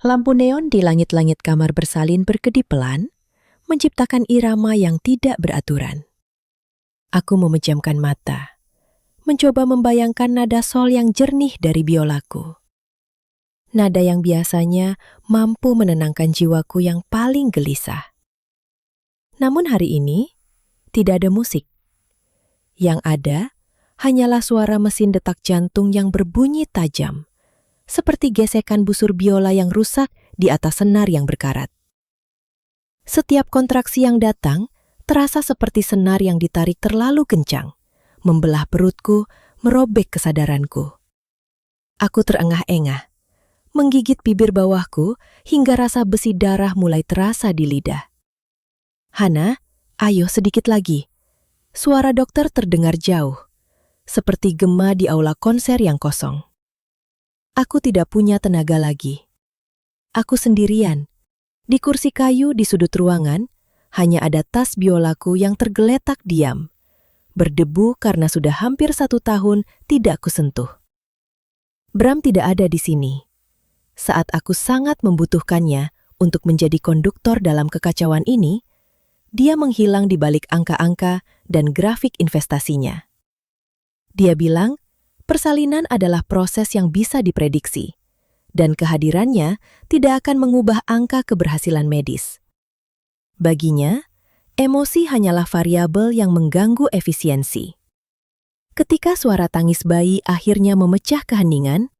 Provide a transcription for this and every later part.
Lampu neon di langit-langit kamar bersalin berkedip pelan, menciptakan irama yang tidak beraturan. Aku memejamkan mata, mencoba membayangkan nada sol yang jernih dari biolaku. Nada yang biasanya mampu menenangkan jiwaku yang paling gelisah. Namun hari ini, tidak ada musik. Yang ada, hanyalah suara mesin detak jantung yang berbunyi tajam, seperti gesekan busur biola yang rusak di atas senar yang berkarat. Setiap kontraksi yang datang terasa seperti senar yang ditarik terlalu kencang, membelah perutku, merobek kesadaranku. Aku terengah-engah, menggigit bibir bawahku hingga rasa besi darah mulai terasa di lidah. "Hana, ayo sedikit lagi." Suara dokter terdengar jauh, seperti gema di aula konser yang kosong. Aku tidak punya tenaga lagi. Aku sendirian. Di kursi kayu di sudut ruangan, hanya ada tas biolaku yang tergeletak diam, berdebu karena sudah hampir 1 tahun tidak kusentuh. Bram tidak ada di sini. Saat aku sangat membutuhkannya untuk menjadi konduktor dalam kekacauan ini, dia menghilang di balik angka-angka dan grafik investasinya. Dia bilang, persalinan adalah proses yang bisa diprediksi, dan kehadirannya tidak akan mengubah angka keberhasilan medis. Baginya, emosi hanyalah variabel yang mengganggu efisiensi. Ketika suara tangis bayi akhirnya memecah keheningan,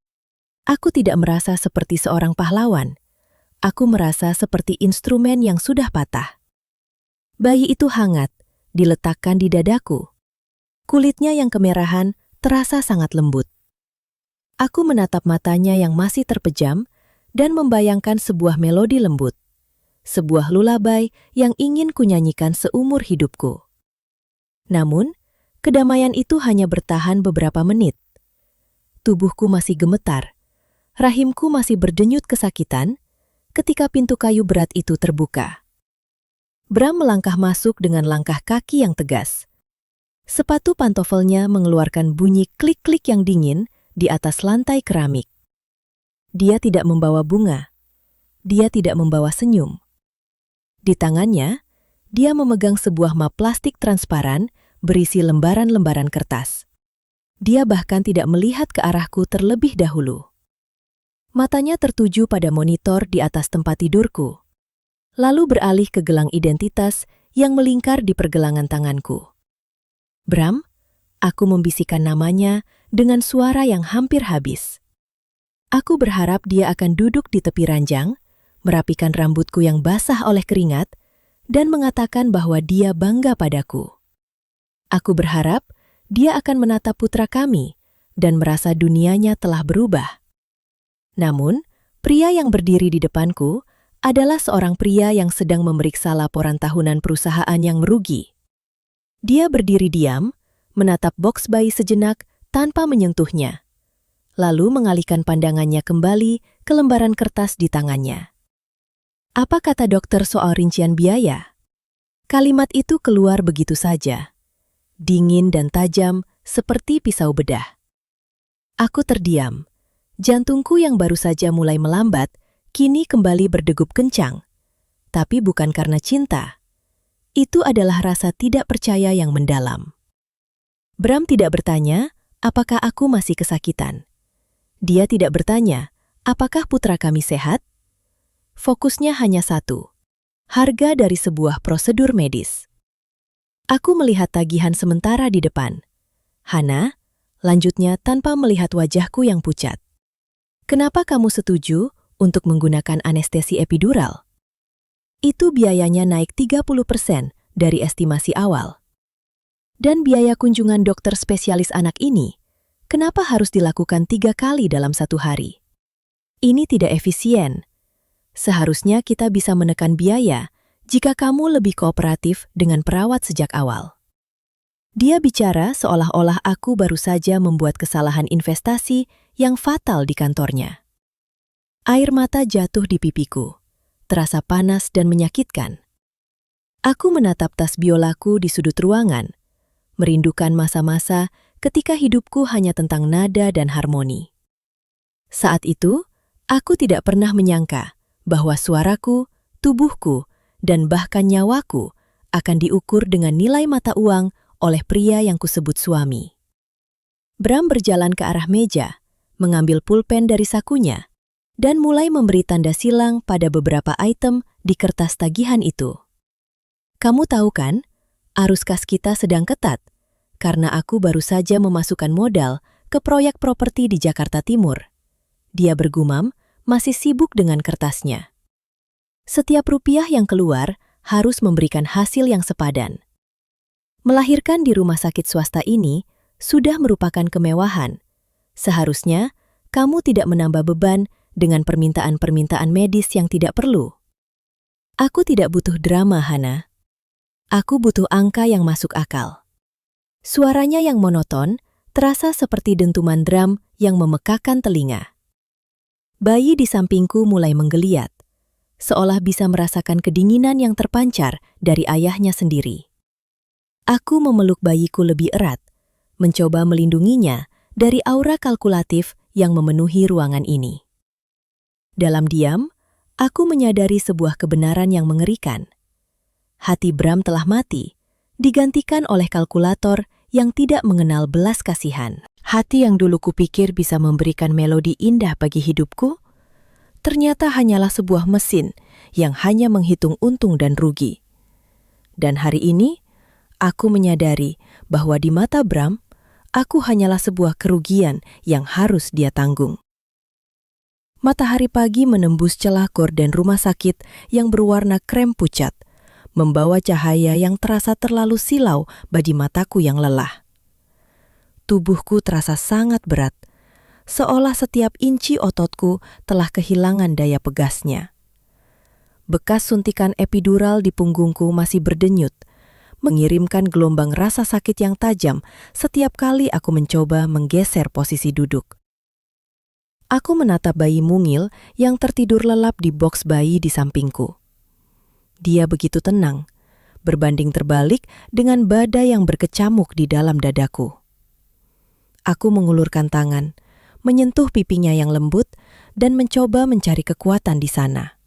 aku tidak merasa seperti seorang pahlawan. Aku merasa seperti instrumen yang sudah patah. Bayi itu hangat, diletakkan di dadaku. Kulitnya yang kemerahan terasa sangat lembut. Aku menatap matanya yang masih terpejam dan membayangkan sebuah melodi lembut, sebuah lullaby yang ingin kunyanyikan seumur hidupku. Namun, kedamaian itu hanya bertahan beberapa menit. Tubuhku masih gemetar, rahimku masih berdenyut kesakitan ketika pintu kayu berat itu terbuka. Bram melangkah masuk dengan langkah kaki yang tegas. Sepatu pantofelnya mengeluarkan bunyi klik-klik yang dingin di atas lantai keramik. Dia tidak membawa bunga. Dia tidak membawa senyum. Di tangannya, dia memegang sebuah map plastik transparan berisi lembaran-lembaran kertas. Dia bahkan tidak melihat ke arahku terlebih dahulu. Matanya tertuju pada monitor di atas tempat tidurku, lalu beralih ke gelang identitas yang melingkar di pergelangan tanganku. "Bram," aku membisikkan namanya dengan suara yang hampir habis. Aku berharap dia akan duduk di tepi ranjang, merapikan rambutku yang basah oleh keringat, dan mengatakan bahwa dia bangga padaku. Aku berharap dia akan menatap putra kami dan merasa dunianya telah berubah. Namun, pria yang berdiri di depanku adalah seorang pria yang sedang memeriksa laporan tahunan perusahaan yang merugi. Dia berdiri diam, menatap boks bayi sejenak tanpa menyentuhnya, lalu mengalihkan pandangannya kembali ke lembaran kertas di tangannya. "Apa kata dokter soal rincian biaya?" Kalimat itu keluar begitu saja, dingin dan tajam seperti pisau bedah. Aku terdiam. Jantungku yang baru saja mulai melambat, kini kembali berdegup kencang. Tapi bukan karena cinta. Itu adalah rasa tidak percaya yang mendalam. Bram tidak bertanya, apakah aku masih kesakitan. Dia tidak bertanya, apakah putra kami sehat? Fokusnya hanya satu, harga dari sebuah prosedur medis. Aku melihat tagihan sementara di depan. "Hana," lanjutnya tanpa melihat wajahku yang pucat. "Kenapa kamu setuju untuk menggunakan anestesi epidural? Itu biayanya naik 30% dari estimasi awal. Dan biaya kunjungan dokter spesialis anak ini, kenapa harus dilakukan 3 kali dalam 1 hari? Ini tidak efisien. Seharusnya kita bisa menekan biaya jika kamu lebih kooperatif dengan perawat sejak awal." Dia bicara seolah-olah aku baru saja membuat kesalahan investasi yang fatal di kantornya. Air mata jatuh di pipiku, terasa panas dan menyakitkan. Aku menatap tas biolaku di sudut ruangan, merindukan masa-masa ketika hidupku hanya tentang nada dan harmoni. Saat itu, aku tidak pernah menyangka bahwa suaraku, tubuhku, dan bahkan nyawaku akan diukur dengan nilai mata uang oleh pria yang kusebut suami. Bram berjalan ke arah meja, mengambil pulpen dari sakunya, dan mulai memberi tanda silang pada beberapa item di kertas tagihan itu. Kamu tahu kan, arus kas kita sedang ketat, karena aku baru saja memasukkan modal ke proyek properti di Jakarta Timur. Dia bergumam, masih sibuk dengan kertasnya. Setiap rupiah yang keluar harus memberikan hasil yang sepadan. Melahirkan di rumah sakit swasta ini sudah merupakan kemewahan. Seharusnya kamu tidak menambah beban dengan permintaan-permintaan medis yang tidak perlu. Aku tidak butuh drama, Hana. Aku butuh angka yang masuk akal. Suaranya yang monoton terasa seperti dentuman drum yang memekakan telinga. Bayi di sampingku mulai menggeliat, seolah bisa merasakan kedinginan yang terpancar dari ayahnya sendiri. Aku memeluk bayiku lebih erat, mencoba melindunginya dari aura kalkulatif yang memenuhi ruangan ini. Dalam diam, aku menyadari sebuah kebenaran yang mengerikan. Hati Bram telah mati, digantikan oleh kalkulator yang tidak mengenal belas kasihan. Hati yang dulu kupikir bisa memberikan melodi indah bagi hidupku, ternyata hanyalah sebuah mesin yang hanya menghitung untung dan rugi. Dan hari ini, aku menyadari bahwa di mata Bram, aku hanyalah sebuah kerugian yang harus dia tanggung. Matahari pagi menembus celah gorden rumah sakit yang berwarna krem pucat, membawa cahaya yang terasa terlalu silau bagi mataku yang lelah. Tubuhku terasa sangat berat, seolah setiap inci ototku telah kehilangan daya pegasnya. Bekas suntikan epidural di punggungku masih berdenyut, mengirimkan gelombang rasa sakit yang tajam setiap kali aku mencoba menggeser posisi duduk. Aku menatap bayi mungil yang tertidur lelap di boks bayi di sampingku. Dia begitu tenang, berbanding terbalik dengan badai yang berkecamuk di dalam dadaku. Aku mengulurkan tangan, menyentuh pipinya yang lembut, dan mencoba mencari kekuatan di sana.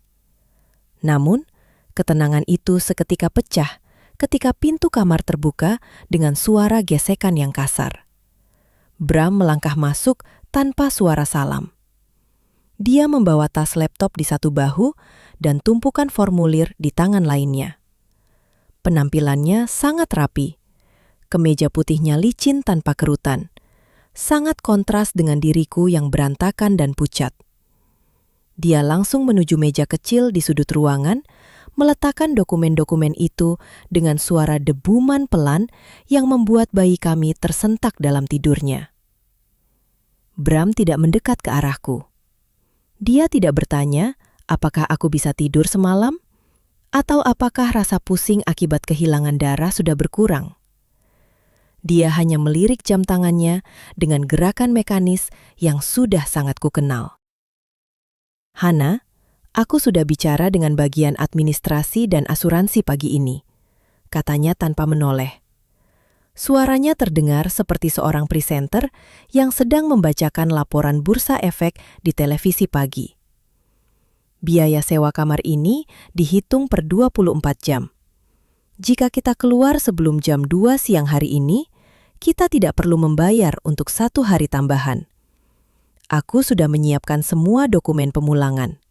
Namun, ketenangan itu seketika pecah ketika pintu kamar terbuka dengan suara gesekan yang kasar. Bram melangkah masuk tanpa suara salam. Dia membawa tas laptop di satu bahu dan tumpukan formulir di tangan lainnya. Penampilannya sangat rapi. Kemeja putihnya licin tanpa kerutan. Sangat kontras dengan diriku yang berantakan dan pucat. Dia langsung menuju meja kecil di sudut ruangan, meletakkan dokumen-dokumen itu dengan suara debuman pelan yang membuat bayi kami tersentak dalam tidurnya. Bram tidak mendekat ke arahku. Dia tidak bertanya apakah aku bisa tidur semalam, atau apakah rasa pusing akibat kehilangan darah sudah berkurang. Dia hanya melirik jam tangannya dengan gerakan mekanis yang sudah sangat kukenal. Hana, aku sudah bicara dengan bagian administrasi dan asuransi pagi ini, katanya tanpa menoleh. Suaranya terdengar seperti seorang presenter yang sedang membacakan laporan bursa efek di televisi pagi. Biaya sewa kamar ini dihitung per 24 jam. Jika kita keluar sebelum jam 2 siang hari ini, kita tidak perlu membayar untuk 1 hari tambahan. Aku sudah menyiapkan semua dokumen pemulangan.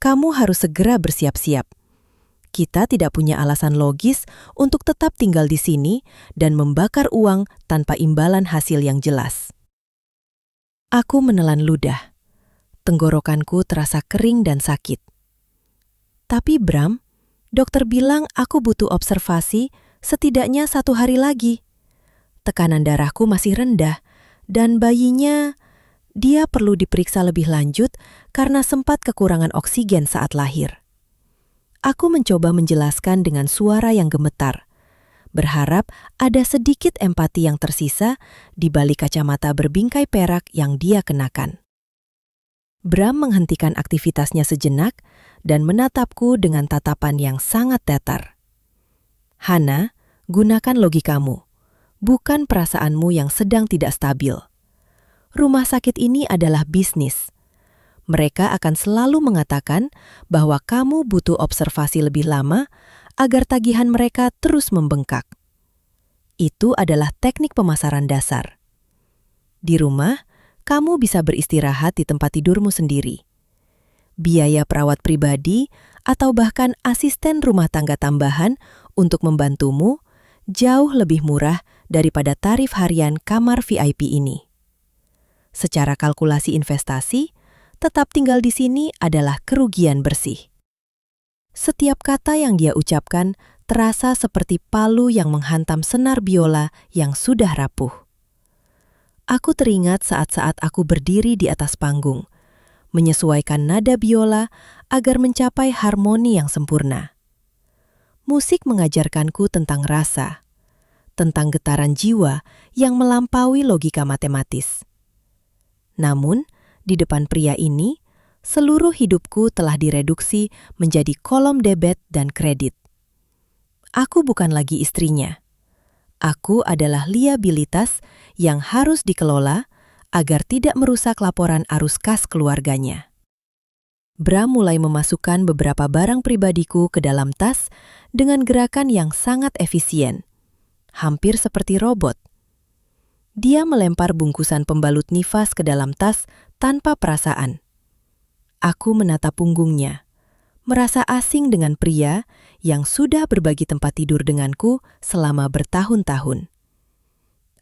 Kamu harus segera bersiap-siap. Kita tidak punya alasan logis untuk tetap tinggal di sini dan membakar uang tanpa imbalan hasil yang jelas. Aku menelan ludah. Tenggorokanku terasa kering dan sakit. Tapi Bram, dokter bilang aku butuh observasi setidaknya 1 hari lagi. Tekanan darahku masih rendah dan bayinya, dia perlu diperiksa lebih lanjut karena sempat kekurangan oksigen saat lahir. Aku mencoba menjelaskan dengan suara yang gemetar, berharap ada sedikit empati yang tersisa di balik kacamata berbingkai perak yang dia kenakan. Bram menghentikan aktivitasnya sejenak dan menatapku dengan tatapan yang sangat datar. Hana, gunakan logikamu, bukan perasaanmu yang sedang tidak stabil. Rumah sakit ini adalah bisnis. Mereka akan selalu mengatakan bahwa kamu butuh observasi lebih lama agar tagihan mereka terus membengkak. Itu adalah teknik pemasaran dasar. Di rumah, kamu bisa beristirahat di tempat tidurmu sendiri. Biaya perawat pribadi atau bahkan asisten rumah tangga tambahan untuk membantumu jauh lebih murah daripada tarif harian kamar VIP ini. Secara kalkulasi investasi, tetap tinggal di sini adalah kerugian bersih. Setiap kata yang dia ucapkan terasa seperti palu yang menghantam senar biola yang sudah rapuh. Aku teringat saat-saat aku berdiri di atas panggung, menyesuaikan nada biola agar mencapai harmoni yang sempurna. Musik mengajarkanku tentang rasa, tentang getaran jiwa yang melampaui logika matematis. Namun, di depan pria ini, seluruh hidupku telah direduksi menjadi kolom debit dan kredit. Aku bukan lagi istrinya. Aku adalah liabilitas yang harus dikelola agar tidak merusak laporan arus kas keluarganya. Bram mulai memasukkan beberapa barang pribadiku ke dalam tas dengan gerakan yang sangat efisien, hampir seperti robot. Dia melempar bungkusan pembalut nifas ke dalam tas tanpa perasaan. Aku menatap punggungnya, merasa asing dengan pria yang sudah berbagi tempat tidur denganku selama bertahun-tahun.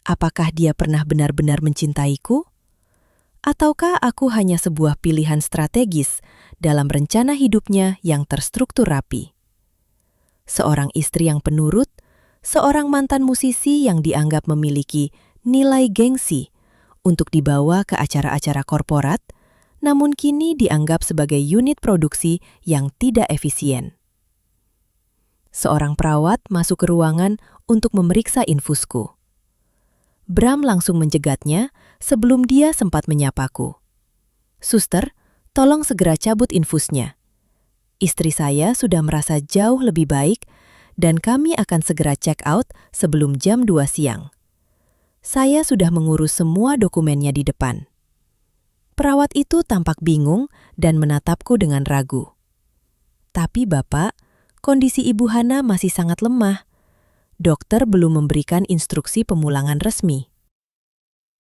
Apakah dia pernah benar-benar mencintaiku? Ataukah aku hanya sebuah pilihan strategis dalam rencana hidupnya yang terstruktur rapi? Seorang istri yang penurut, seorang mantan musisi yang dianggap memiliki nilai gengsi untuk dibawa ke acara-acara korporat, namun kini dianggap sebagai unit produksi yang tidak efisien. Seorang perawat masuk ke ruangan untuk memeriksa infusku. Bram langsung menjegatnya sebelum dia sempat menyapaku. "Suster, tolong segera cabut infusnya. Istri saya sudah merasa jauh lebih baik dan kami akan segera check out sebelum jam 2 siang. Saya sudah mengurus semua dokumennya di depan." Perawat itu tampak bingung dan menatapku dengan ragu. "Tapi Bapak, kondisi Ibu Hana masih sangat lemah. Dokter belum memberikan instruksi pemulangan resmi."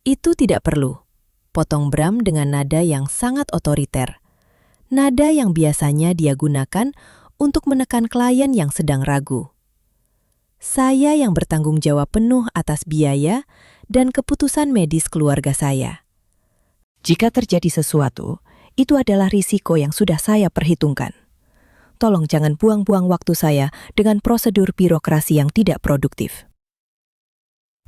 "Itu tidak perlu," potong Bram dengan nada yang sangat otoriter. Nada yang biasanya dia gunakan untuk menekan klien yang sedang ragu. "Saya yang bertanggung jawab penuh atas biaya dan keputusan medis keluarga saya. Jika terjadi sesuatu, itu adalah risiko yang sudah saya perhitungkan. Tolong jangan buang-buang waktu saya dengan prosedur birokrasi yang tidak produktif."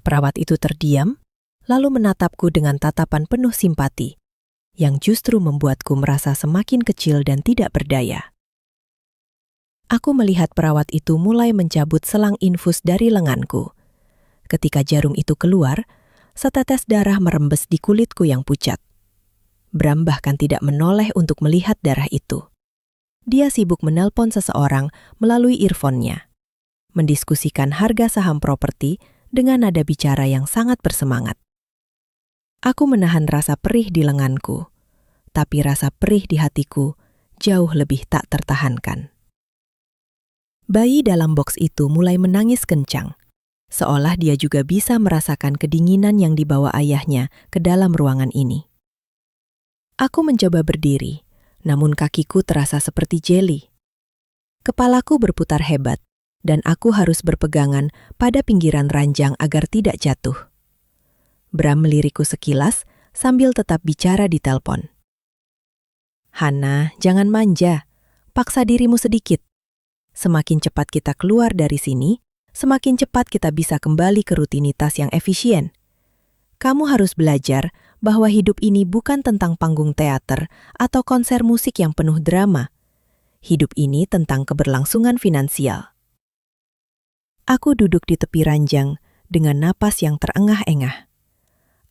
Perawat itu terdiam, lalu menatapku dengan tatapan penuh simpati, yang justru membuatku merasa semakin kecil dan tidak berdaya. Aku melihat perawat itu mulai mencabut selang infus dari lenganku. Ketika jarum itu keluar, setetes darah merembes di kulitku yang pucat. Bram bahkan tidak menoleh untuk melihat darah itu. Dia sibuk menelpon seseorang melalui earphone-nya, mendiskusikan harga saham properti dengan nada bicara yang sangat bersemangat. Aku menahan rasa perih di lenganku, tapi rasa perih di hatiku jauh lebih tak tertahankan. Bayi dalam boks itu mulai menangis kencang, seolah dia juga bisa merasakan kedinginan yang dibawa ayahnya ke dalam ruangan ini. Aku mencoba berdiri, namun kakiku terasa seperti jeli. Kepalaku berputar hebat, dan aku harus berpegangan pada pinggiran ranjang agar tidak jatuh. Bram melirikku sekilas sambil tetap bicara di telepon. "Hana, jangan manja. Paksa dirimu sedikit. Semakin cepat kita keluar dari sini, semakin cepat kita bisa kembali ke rutinitas yang efisien. Kamu harus belajar bahwa hidup ini bukan tentang panggung teater atau konser musik yang penuh drama. Hidup ini tentang keberlangsungan finansial." Aku duduk di tepi ranjang dengan napas yang terengah-engah.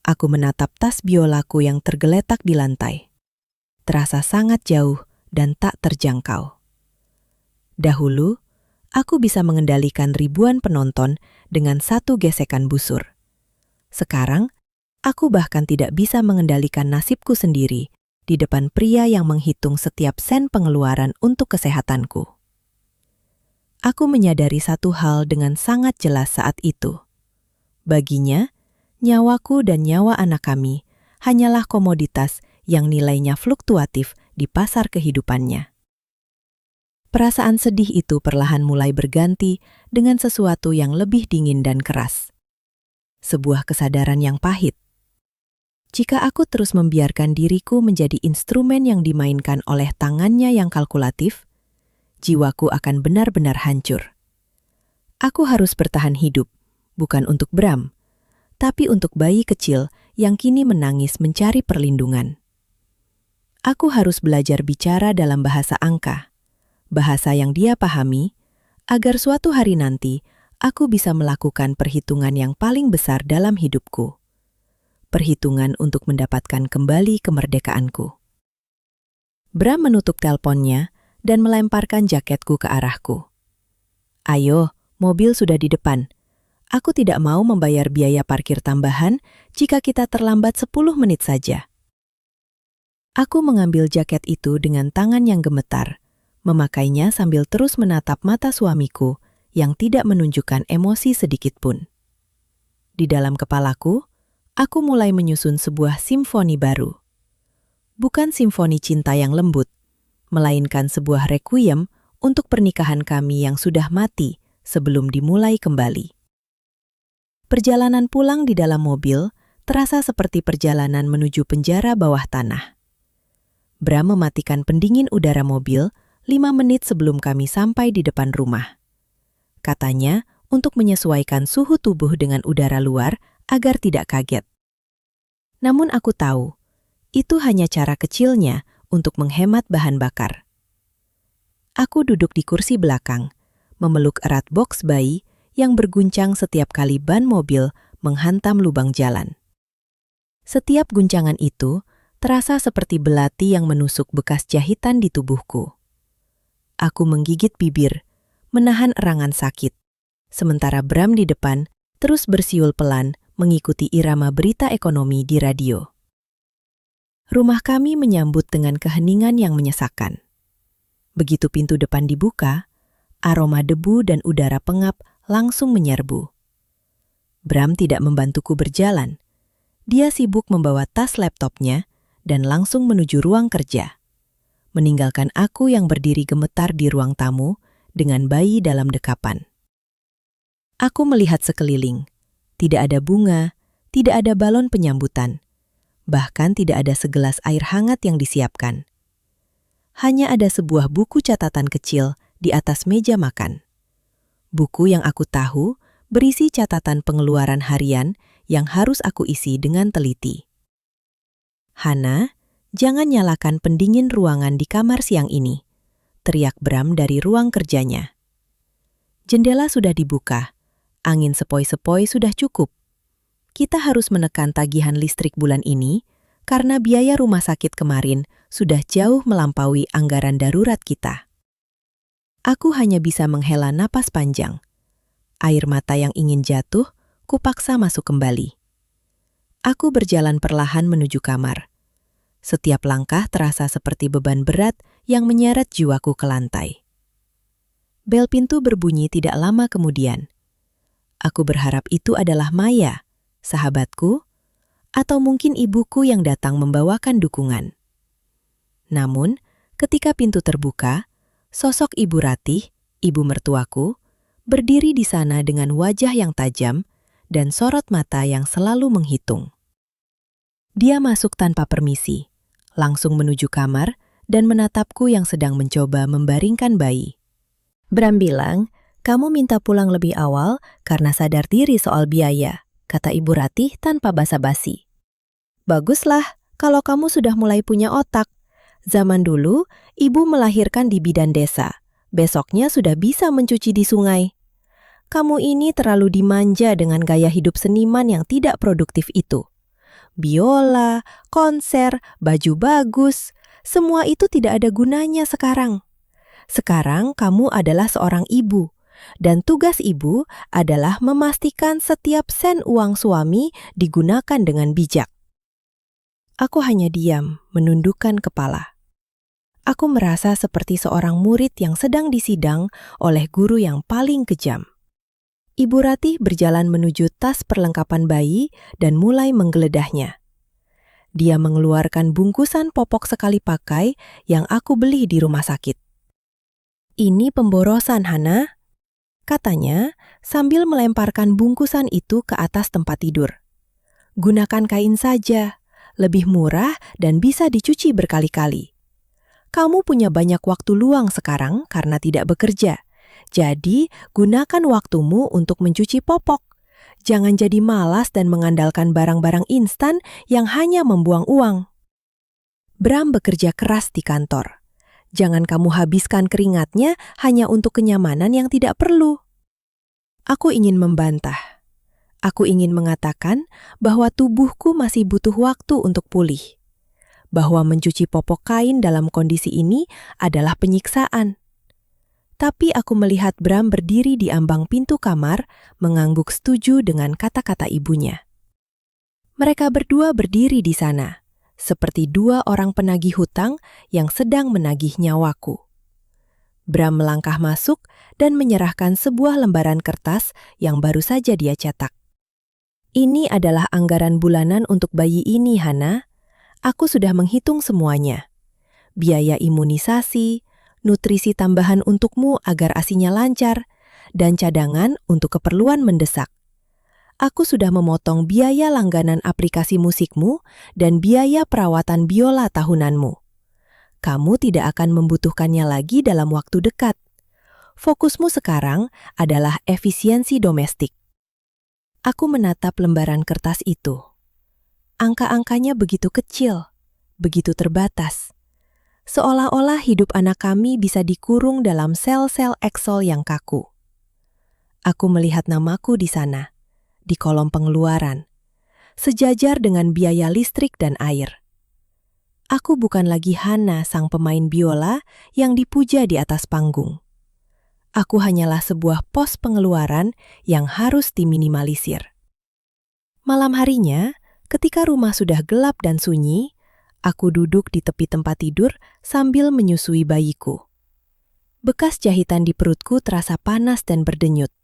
Aku menatap tas biolaku yang tergeletak di lantai. Terasa sangat jauh dan tak terjangkau. Dahulu, aku bisa mengendalikan ribuan penonton dengan satu gesekan busur. Sekarang, aku bahkan tidak bisa mengendalikan nasibku sendiri di depan pria yang menghitung setiap sen pengeluaran untuk kesehatanku. Aku menyadari satu hal dengan sangat jelas saat itu. Baginya, nyawaku dan nyawa anak kami hanyalah komoditas yang nilainya fluktuatif di pasar kehidupannya. Perasaan sedih itu perlahan mulai berganti dengan sesuatu yang lebih dingin dan keras. Sebuah kesadaran yang pahit. Jika aku terus membiarkan diriku menjadi instrumen yang dimainkan oleh tangannya yang kalkulatif, jiwaku akan benar-benar hancur. Aku harus bertahan hidup, bukan untuk Bram, tapi untuk bayi kecil yang kini menangis mencari perlindungan. Aku harus belajar bicara dalam bahasa angka, bahasa yang dia pahami, agar suatu hari nanti aku bisa melakukan perhitungan yang paling besar dalam hidupku. Perhitungan untuk mendapatkan kembali kemerdekaanku. Bram menutup teleponnya dan melemparkan jaketku ke arahku. "Ayo, mobil sudah di depan. Aku tidak mau membayar biaya parkir tambahan jika kita terlambat 10 menit saja." Aku mengambil jaket itu dengan tangan yang gemetar, memakainya sambil terus menatap mata suamiku yang tidak menunjukkan emosi sedikit pun. Di dalam kepalaku, aku mulai menyusun sebuah simfoni baru. Bukan simfoni cinta yang lembut, melainkan sebuah requiem untuk pernikahan kami yang sudah mati sebelum dimulai kembali. Perjalanan pulang di dalam mobil terasa seperti perjalanan menuju penjara bawah tanah. Bram mematikan pendingin udara mobil 5 menit sebelum kami sampai di depan rumah. Katanya untuk menyesuaikan suhu tubuh dengan udara luar agar tidak kaget. Namun aku tahu, itu hanya cara kecilnya untuk menghemat bahan bakar. Aku duduk di kursi belakang, memeluk erat boks bayi yang berguncang setiap kali ban mobil menghantam lubang jalan. Setiap guncangan itu terasa seperti belati yang menusuk bekas jahitan di tubuhku. Aku menggigit bibir, menahan erangan sakit, sementara Bram di depan terus bersiul pelan mengikuti irama berita ekonomi di radio. Rumah kami menyambut dengan keheningan yang menyesakkan. Begitu pintu depan dibuka, aroma debu dan udara pengap langsung menyerbu. Bram tidak membantuku berjalan. Dia sibuk membawa tas laptopnya dan langsung menuju ruang kerja, meninggalkan aku yang berdiri gemetar di ruang tamu dengan bayi dalam dekapan. Aku melihat sekeliling. Tidak ada bunga, tidak ada balon penyambutan, bahkan tidak ada segelas air hangat yang disiapkan. Hanya ada sebuah buku catatan kecil di atas meja makan. Buku yang aku tahu berisi catatan pengeluaran harian yang harus aku isi dengan teliti. "Hana, jangan nyalakan pendingin ruangan di kamar siang ini," teriak Bram dari ruang kerjanya. Jendela sudah dibuka, angin sepoi-sepoi sudah cukup. Kita harus menekan tagihan listrik bulan ini karena biaya rumah sakit kemarin sudah jauh melampaui anggaran darurat kita. Aku hanya bisa menghela napas panjang. Air mata yang ingin jatuh, kupaksa masuk kembali. Aku berjalan perlahan menuju kamar. Setiap langkah terasa seperti beban berat yang menyeret jiwaku ke lantai. Bel pintu berbunyi tidak lama kemudian. Aku berharap itu adalah Maya, sahabatku, atau mungkin ibuku yang datang membawakan dukungan. Namun, ketika pintu terbuka, sosok Ibu Ratih, ibu mertuaku, berdiri di sana dengan wajah yang tajam dan sorot mata yang selalu menghitung. Dia masuk tanpa permisi, langsung menuju kamar dan menatapku yang sedang mencoba membaringkan bayi. "Bram bilang, kamu minta pulang lebih awal karena sadar diri soal biaya," kata Ibu Ratih tanpa basa-basi. "Baguslah kalau kamu sudah mulai punya otak. Zaman dulu, ibu melahirkan di bidan desa. Besoknya sudah bisa mencuci di sungai. Kamu ini terlalu dimanja dengan gaya hidup seniman yang tidak produktif itu. Biola, konser, baju bagus, semua itu tidak ada gunanya sekarang. Sekarang kamu adalah seorang ibu, dan tugas ibu adalah memastikan setiap sen uang suami digunakan dengan bijak." Aku hanya diam, menundukkan kepala. Aku merasa seperti seorang murid yang sedang disidang oleh guru yang paling kejam. Ibu Ratih berjalan menuju tas perlengkapan bayi dan mulai menggeledahnya. Dia mengeluarkan bungkusan popok sekali pakai yang aku beli di rumah sakit. "Ini pemborosan, Hana," katanya sambil melemparkan bungkusan itu ke atas tempat tidur. "Gunakan kain saja, lebih murah dan bisa dicuci berkali-kali. Kamu punya banyak waktu luang sekarang karena tidak bekerja. Jadi, gunakan waktumu untuk mencuci popok. Jangan jadi malas dan mengandalkan barang-barang instan yang hanya membuang uang." Bram bekerja keras di kantor. Jangan kamu habiskan keringatnya hanya untuk kenyamanan yang tidak perlu. Aku ingin membantah. Aku ingin mengatakan bahwa tubuhku masih butuh waktu untuk pulih. Bahwa mencuci popok kain dalam kondisi ini adalah penyiksaan. Tapi aku melihat Bram berdiri di ambang pintu kamar, mengangguk setuju dengan kata-kata ibunya. Mereka berdua berdiri di sana, seperti dua orang penagih hutang yang sedang menagih nyawaku. Bram melangkah masuk dan menyerahkan sebuah lembaran kertas yang baru saja dia cetak. "Ini adalah anggaran bulanan untuk bayi ini, Hana. Aku sudah menghitung semuanya. Biaya imunisasi, nutrisi tambahan untukmu agar ASINya lancar, dan cadangan untuk keperluan mendesak. Aku sudah memotong biaya langganan aplikasi musikmu dan biaya perawatan biola tahunanmu. Kamu tidak akan membutuhkannya lagi dalam waktu dekat. Fokusmu sekarang adalah efisiensi domestik." Aku menatap lembaran kertas itu. Angka-angkanya begitu kecil, begitu terbatas. Seolah-olah hidup anak kami bisa dikurung dalam sel-sel Excel yang kaku. Aku melihat namaku di sana, di kolom pengeluaran, sejajar dengan biaya listrik dan air. Aku bukan lagi Hana, sang pemain biola yang dipuja di atas panggung. Aku hanyalah sebuah pos pengeluaran yang harus diminimalisir. Malam harinya, ketika rumah sudah gelap dan sunyi, aku duduk di tepi tempat tidur sambil menyusui bayiku. Bekas jahitan di perutku terasa panas dan berdenyut.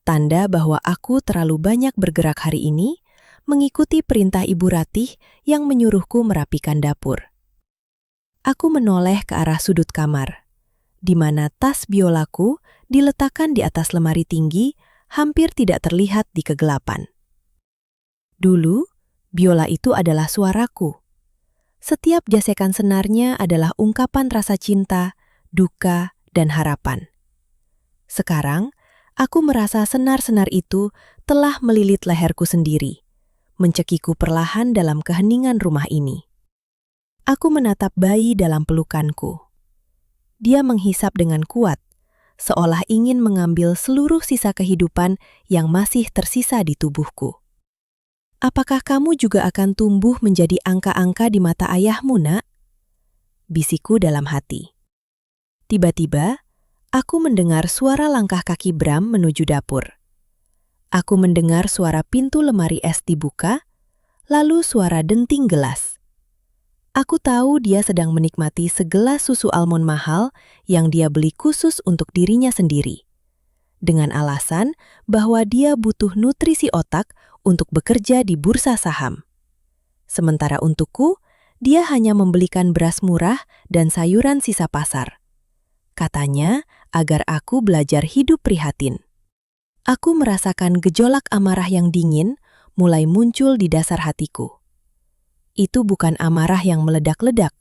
Tanda bahwa aku terlalu banyak bergerak hari ini, mengikuti perintah Ibu Ratih yang menyuruhku merapikan dapur. Aku menoleh ke arah sudut kamar, di mana tas biolaku diletakkan di atas lemari tinggi, hampir tidak terlihat di kegelapan. Dulu, biola itu adalah suaraku. Setiap gesekan senarnya adalah ungkapan rasa cinta, duka, dan harapan. Sekarang, aku merasa senar-senar itu telah melilit leherku sendiri, mencekiku perlahan dalam keheningan rumah ini. Aku menatap bayi dalam pelukanku. Dia menghisap dengan kuat, seolah ingin mengambil seluruh sisa kehidupan yang masih tersisa di tubuhku. "Apakah kamu juga akan tumbuh menjadi angka-angka di mata ayahmu, Nak?" bisikku dalam hati. Tiba-tiba, aku mendengar suara langkah kaki Bram menuju dapur. Aku mendengar suara pintu lemari es dibuka, lalu suara denting gelas. Aku tahu dia sedang menikmati segelas susu almond mahal yang dia beli khusus untuk dirinya sendiri, dengan alasan bahwa dia butuh nutrisi otak untuk bekerja di bursa saham. Sementara untukku, dia hanya membelikan beras murah dan sayuran sisa pasar. Katanya agar aku belajar hidup prihatin. Aku merasakan gejolak amarah yang dingin mulai muncul di dasar hatiku. Itu bukan amarah yang meledak-ledak,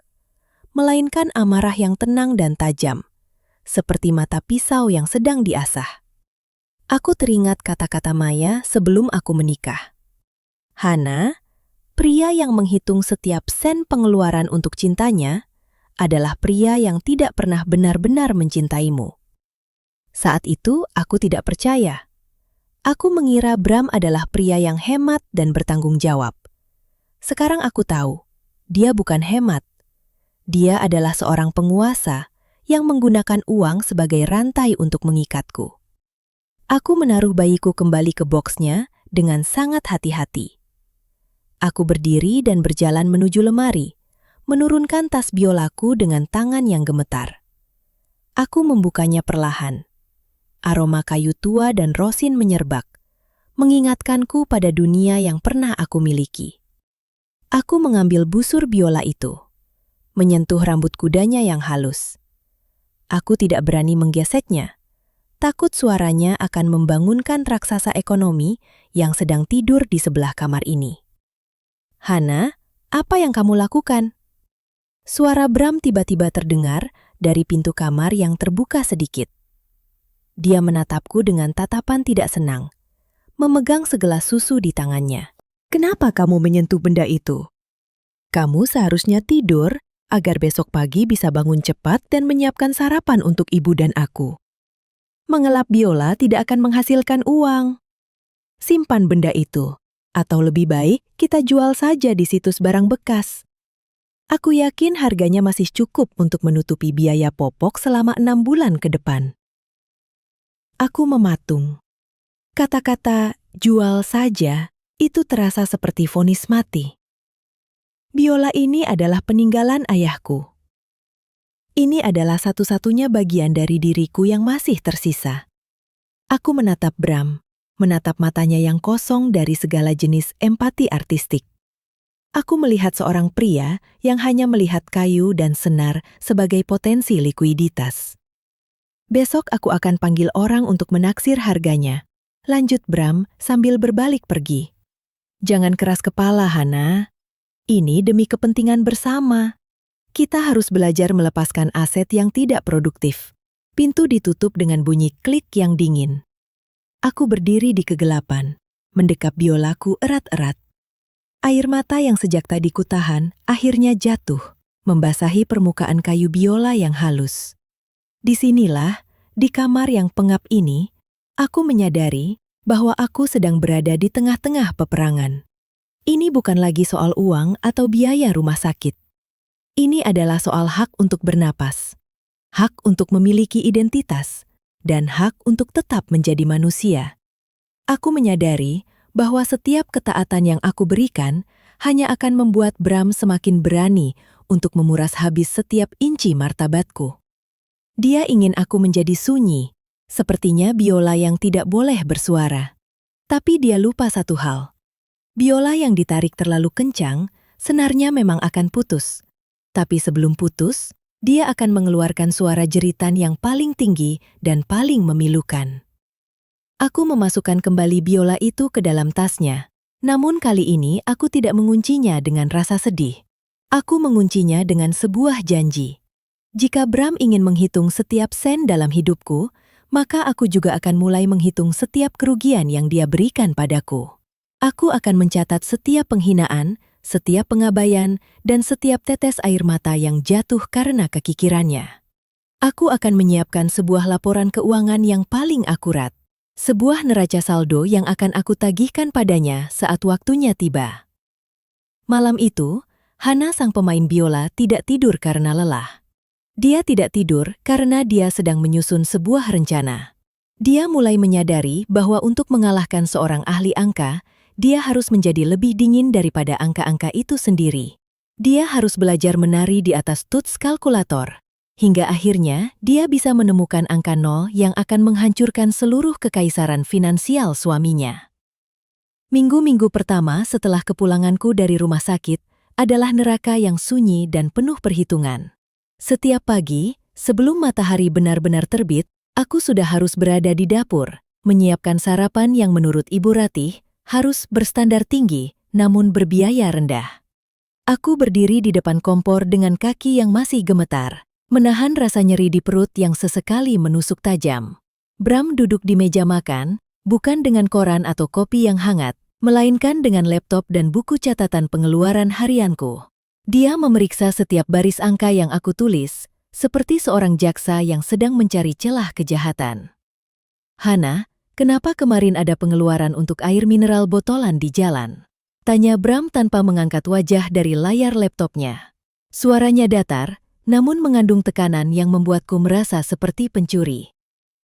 melainkan amarah yang tenang dan tajam, seperti mata pisau yang sedang diasah. Aku teringat kata-kata Maya sebelum aku menikah. "Hana, pria yang menghitung setiap sen pengeluaran untuk cintanya adalah pria yang tidak pernah benar-benar mencintaimu." Saat itu aku tidak percaya. Aku mengira Bram adalah pria yang hemat dan bertanggung jawab. Sekarang aku tahu, dia bukan hemat. Dia adalah seorang penguasa yang menggunakan uang sebagai rantai untuk mengikatku. Aku menaruh bayiku kembali ke boksnya dengan sangat hati-hati. Aku berdiri dan berjalan menuju lemari, menurunkan tas biolaku dengan tangan yang gemetar. Aku membukanya perlahan. Aroma kayu tua dan rosin menyerbak, mengingatkanku pada dunia yang pernah aku miliki. Aku mengambil busur biola itu, menyentuh rambut kudanya yang halus. Aku tidak berani menggeseknya, takut suaranya akan membangunkan raksasa ekonomi yang sedang tidur di sebelah kamar ini. "Hana, apa yang kamu lakukan?" Suara Bram tiba-tiba terdengar dari pintu kamar yang terbuka sedikit. Dia menatapku dengan tatapan tidak senang, memegang segelas susu di tangannya. "Kenapa kamu menyentuh benda itu? Kamu seharusnya tidur agar besok pagi bisa bangun cepat dan menyiapkan sarapan untuk ibu dan aku. Mengelap biola tidak akan menghasilkan uang. Simpan benda itu, atau lebih baik kita jual saja di situs barang bekas. Aku yakin harganya masih cukup untuk menutupi biaya popok selama 6 bulan ke depan." Aku mematung. Kata-kata "jual saja" itu terasa seperti vonis mati. Biola ini adalah peninggalan ayahku. Ini adalah satu-satunya bagian dari diriku yang masih tersisa. Aku menatap Bram, menatap matanya yang kosong dari segala jenis empati artistik. Aku melihat seorang pria yang hanya melihat kayu dan senar sebagai potensi likuiditas. "Besok aku akan panggil orang untuk menaksir harganya," lanjut Bram sambil berbalik pergi. "Jangan keras kepala, Hana. Ini demi kepentingan bersama. Kita harus belajar melepaskan aset yang tidak produktif." Pintu ditutup dengan bunyi klik yang dingin. Aku berdiri di kegelapan, mendekap biolaku erat-erat. Air mata yang sejak tadi kutahan akhirnya jatuh, membasahi permukaan kayu biola yang halus. Disinilah, di kamar yang pengap ini, aku menyadari bahwa aku sedang berada di tengah-tengah peperangan. Ini bukan lagi soal uang atau biaya rumah sakit. Ini adalah soal hak untuk bernapas, hak untuk memiliki identitas, dan hak untuk tetap menjadi manusia. Aku menyadari bahwa setiap ketaatan yang aku berikan hanya akan membuat Bram semakin berani untuk memuras habis setiap inci martabatku. Dia ingin aku menjadi sunyi, sepertinya biola yang tidak boleh bersuara. Tapi dia lupa satu hal. Biola yang ditarik terlalu kencang, senarnya memang akan putus. Tapi sebelum putus, dia akan mengeluarkan suara jeritan yang paling tinggi dan paling memilukan. Aku memasukkan kembali biola itu ke dalam tasnya. Namun kali ini aku tidak menguncinya dengan rasa sedih. Aku menguncinya dengan sebuah janji. Jika Bram ingin menghitung setiap sen dalam hidupku, maka aku juga akan mulai menghitung setiap kerugian yang dia berikan padaku. Aku akan mencatat setiap penghinaan, setiap pengabaian, dan setiap tetes air mata yang jatuh karena kekikirannya. Aku akan menyiapkan sebuah laporan keuangan yang paling akurat, sebuah neraca saldo yang akan aku tagihkan padanya saat waktunya tiba. Malam itu, Hana sang pemain biola tidak tidur karena lelah. Dia tidak tidur karena dia sedang menyusun sebuah rencana. Dia mulai menyadari bahwa untuk mengalahkan seorang ahli angka, dia harus menjadi lebih dingin daripada angka-angka itu sendiri. Dia harus belajar menari di atas tuts kalkulator, hingga akhirnya dia bisa menemukan angka 0 yang akan menghancurkan seluruh kekaisaran finansial suaminya. Minggu-minggu pertama setelah kepulanganku dari rumah sakit adalah neraka yang sunyi dan penuh perhitungan. Setiap pagi, sebelum matahari benar-benar terbit, aku sudah harus berada di dapur, menyiapkan sarapan yang menurut Ibu Ratih harus berstandar tinggi namun berbiaya rendah. Aku berdiri di depan kompor dengan kaki yang masih gemetar, menahan rasa nyeri di perut yang sesekali menusuk tajam. Bram duduk di meja makan, bukan dengan koran atau kopi yang hangat, melainkan dengan laptop dan buku catatan pengeluaran harianku. Dia memeriksa setiap baris angka yang aku tulis, seperti seorang jaksa yang sedang mencari celah kejahatan. "Hana, kenapa kemarin ada pengeluaran untuk air mineral botolan di jalan?" tanya Bram tanpa mengangkat wajah dari layar laptopnya. Suaranya datar, namun mengandung tekanan yang membuatku merasa seperti pencuri.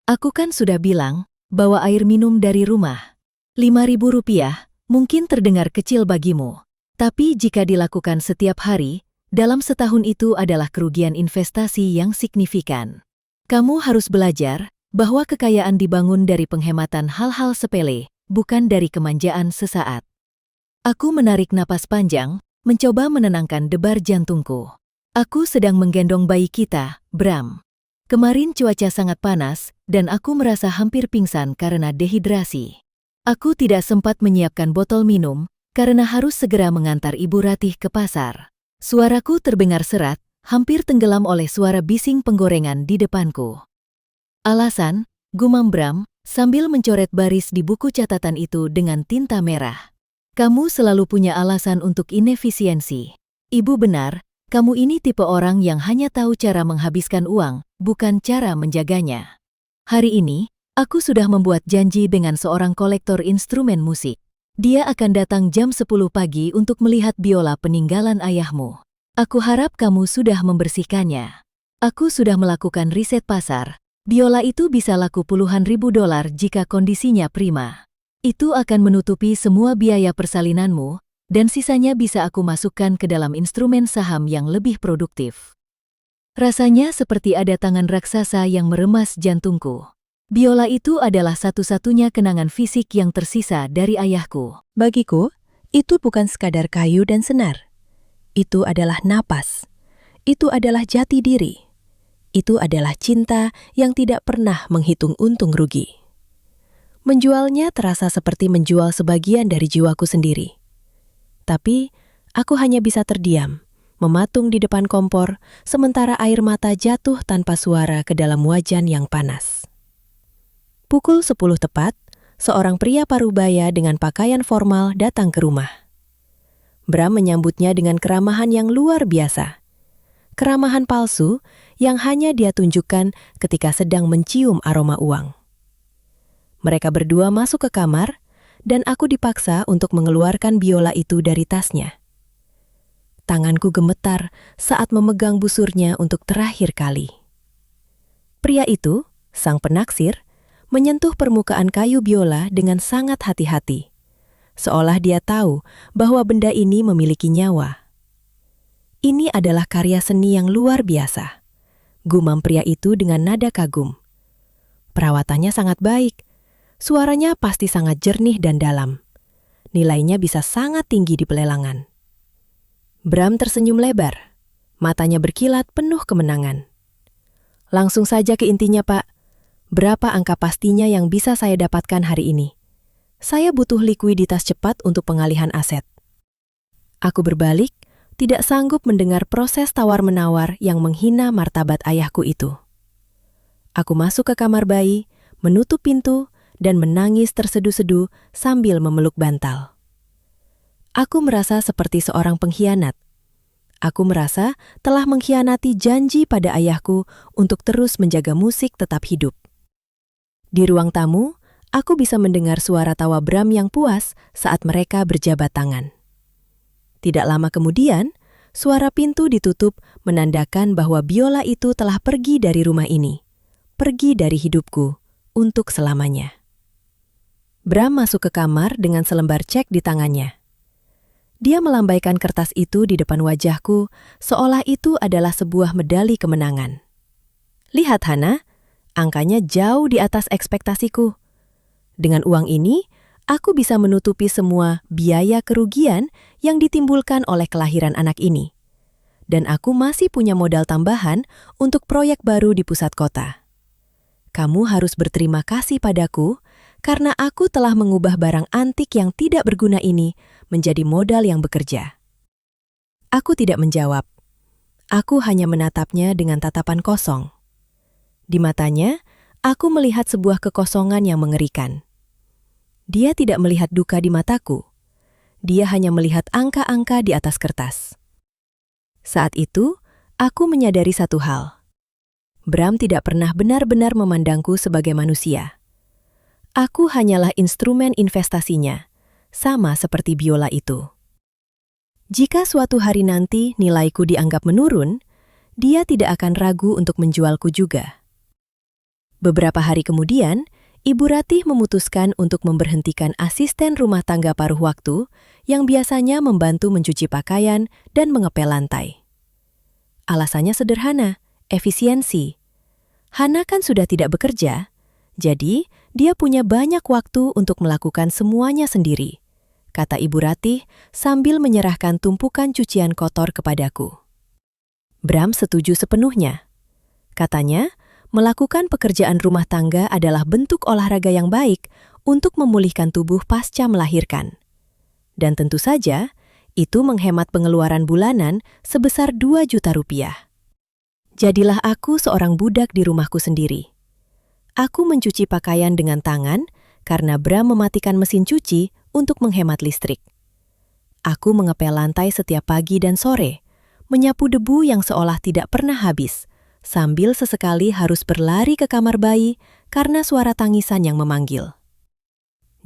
"Aku kan sudah bilang, bawa air minum dari rumah. 5.000 rupiah, mungkin terdengar kecil bagimu. Tapi jika dilakukan setiap hari, dalam setahun itu adalah kerugian investasi yang signifikan. Kamu harus belajar bahwa kekayaan dibangun dari penghematan hal-hal sepele, bukan dari kemanjaan sesaat. Aku menarik napas panjang, mencoba menenangkan debar jantungku. Aku sedang menggendong bayi kita, Bram. Kemarin cuaca sangat panas, dan aku merasa hampir pingsan karena dehidrasi. Aku tidak sempat menyiapkan botol minum, karena harus segera mengantar Ibu Ratih ke pasar. Suaraku terdengar serat, hampir tenggelam oleh suara bising penggorengan di depanku. Alasan, gumam Bram, sambil mencoret baris di buku catatan itu dengan tinta merah. Kamu selalu punya alasan untuk inefisiensi. Ibu benar, kamu ini tipe orang yang hanya tahu cara menghabiskan uang, bukan cara menjaganya. Hari ini, aku sudah membuat janji dengan seorang kolektor instrumen musik. Dia akan datang jam 10 pagi untuk melihat biola peninggalan ayahmu. Aku harap kamu sudah membersihkannya. Aku sudah melakukan riset pasar. Biola itu bisa laku puluhan ribu dolar jika kondisinya prima. Itu akan menutupi semua biaya persalinanmu, dan sisanya bisa aku masukkan ke dalam instrumen saham yang lebih produktif. Rasanya seperti ada tangan raksasa yang meremas jantungku. Biola itu adalah satu-satunya kenangan fisik yang tersisa dari ayahku. Bagiku, itu bukan sekadar kayu dan senar. Itu adalah napas. Itu adalah jati diri. Itu adalah cinta yang tidak pernah menghitung untung rugi. Menjualnya terasa seperti menjual sebagian dari jiwaku sendiri. Tapi, aku hanya bisa terdiam, mematung di depan kompor, sementara air mata jatuh tanpa suara ke dalam wajan yang panas. Pukul 10 tepat, seorang pria parubaya dengan pakaian formal datang ke rumah. Bram menyambutnya dengan keramahan yang luar biasa. Keramahan palsu yang hanya dia tunjukkan ketika sedang mencium aroma uang. Mereka berdua masuk ke kamar, dan aku dipaksa untuk mengeluarkan biola itu dari tasnya. Tanganku gemetar saat memegang busurnya untuk terakhir kali. Pria itu, sang penaksir, menyentuh permukaan kayu biola dengan sangat hati-hati, seolah dia tahu bahwa benda ini memiliki nyawa. Ini adalah karya seni yang luar biasa, gumam pria itu dengan nada kagum. Perawatannya sangat baik. Suaranya pasti sangat jernih dan dalam. Nilainya bisa sangat tinggi di pelelangan. Bram tersenyum lebar. Matanya berkilat penuh kemenangan. Langsung saja ke intinya, Pak. Berapa angka pastinya yang bisa saya dapatkan hari ini? Saya butuh likuiditas cepat untuk pengalihan aset. Aku berbalik, tidak sanggup mendengar proses tawar-menawar yang menghina martabat ayahku itu. Aku masuk ke kamar bayi, menutup pintu, dan menangis terseduh-seduh sambil memeluk bantal. Aku merasa seperti seorang pengkhianat. Aku merasa telah mengkhianati janji pada ayahku untuk terus menjaga musik tetap hidup. Di ruang tamu, aku bisa mendengar suara tawa Bram yang puas saat mereka berjabat tangan. Tidak lama kemudian, suara pintu ditutup menandakan bahwa biola itu telah pergi dari rumah ini, pergi dari hidupku untuk selamanya. Bram masuk ke kamar dengan selembar cek di tangannya. Dia melambaikan kertas itu di depan wajahku, seolah itu adalah sebuah medali kemenangan. Lihat, Hana, angkanya jauh di atas ekspektasiku. Dengan uang ini, aku bisa menutupi semua biaya kerugian yang ditimbulkan oleh kelahiran anak ini. Dan aku masih punya modal tambahan untuk proyek baru di pusat kota. Kamu harus berterima kasih padaku, karena aku telah mengubah barang antik yang tidak berguna ini menjadi modal yang bekerja. Aku tidak menjawab. Aku hanya menatapnya dengan tatapan kosong. Di matanya, aku melihat sebuah kekosongan yang mengerikan. Dia tidak melihat duka di mataku. Dia hanya melihat angka-angka di atas kertas. Saat itu, aku menyadari satu hal. Bram tidak pernah benar-benar memandangku sebagai manusia. Aku hanyalah instrumen investasinya, sama seperti biola itu. Jika suatu hari nanti nilaiku dianggap menurun, dia tidak akan ragu untuk menjualku juga. Beberapa hari kemudian, Ibu Ratih memutuskan untuk memberhentikan asisten rumah tangga paruh waktu yang biasanya membantu mencuci pakaian dan mengepel lantai. Alasannya sederhana, efisiensi. Hana kan sudah tidak bekerja, jadi dia punya banyak waktu untuk melakukan semuanya sendiri, kata Ibu Ratih sambil menyerahkan tumpukan cucian kotor kepadaku. Bram setuju sepenuhnya. Katanya, melakukan pekerjaan rumah tangga adalah bentuk olahraga yang baik untuk memulihkan tubuh pasca melahirkan. Dan tentu saja, itu menghemat pengeluaran bulanan sebesar 2 juta rupiah. Jadilah aku seorang budak di rumahku sendiri. Aku mencuci pakaian dengan tangan karena Bram mematikan mesin cuci untuk menghemat listrik. Aku mengepel lantai setiap pagi dan sore, menyapu debu yang seolah tidak pernah habis, sambil sesekali harus berlari ke kamar bayi karena suara tangisan yang memanggil.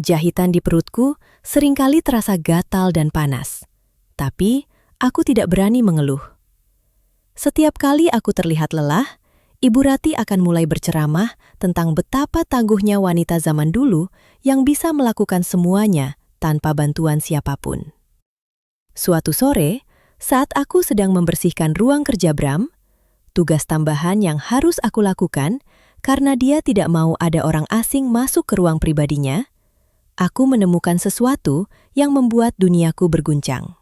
Jahitan di perutku seringkali terasa gatal dan panas, tapi aku tidak berani mengeluh. Setiap kali aku terlihat lelah, Ibu Ratih akan mulai berceramah tentang betapa tangguhnya wanita zaman dulu yang bisa melakukan semuanya tanpa bantuan siapapun. Suatu sore, saat aku sedang membersihkan ruang kerja Bram, tugas tambahan yang harus aku lakukan karena dia tidak mau ada orang asing masuk ke ruang pribadinya, aku menemukan sesuatu yang membuat duniaku berguncang.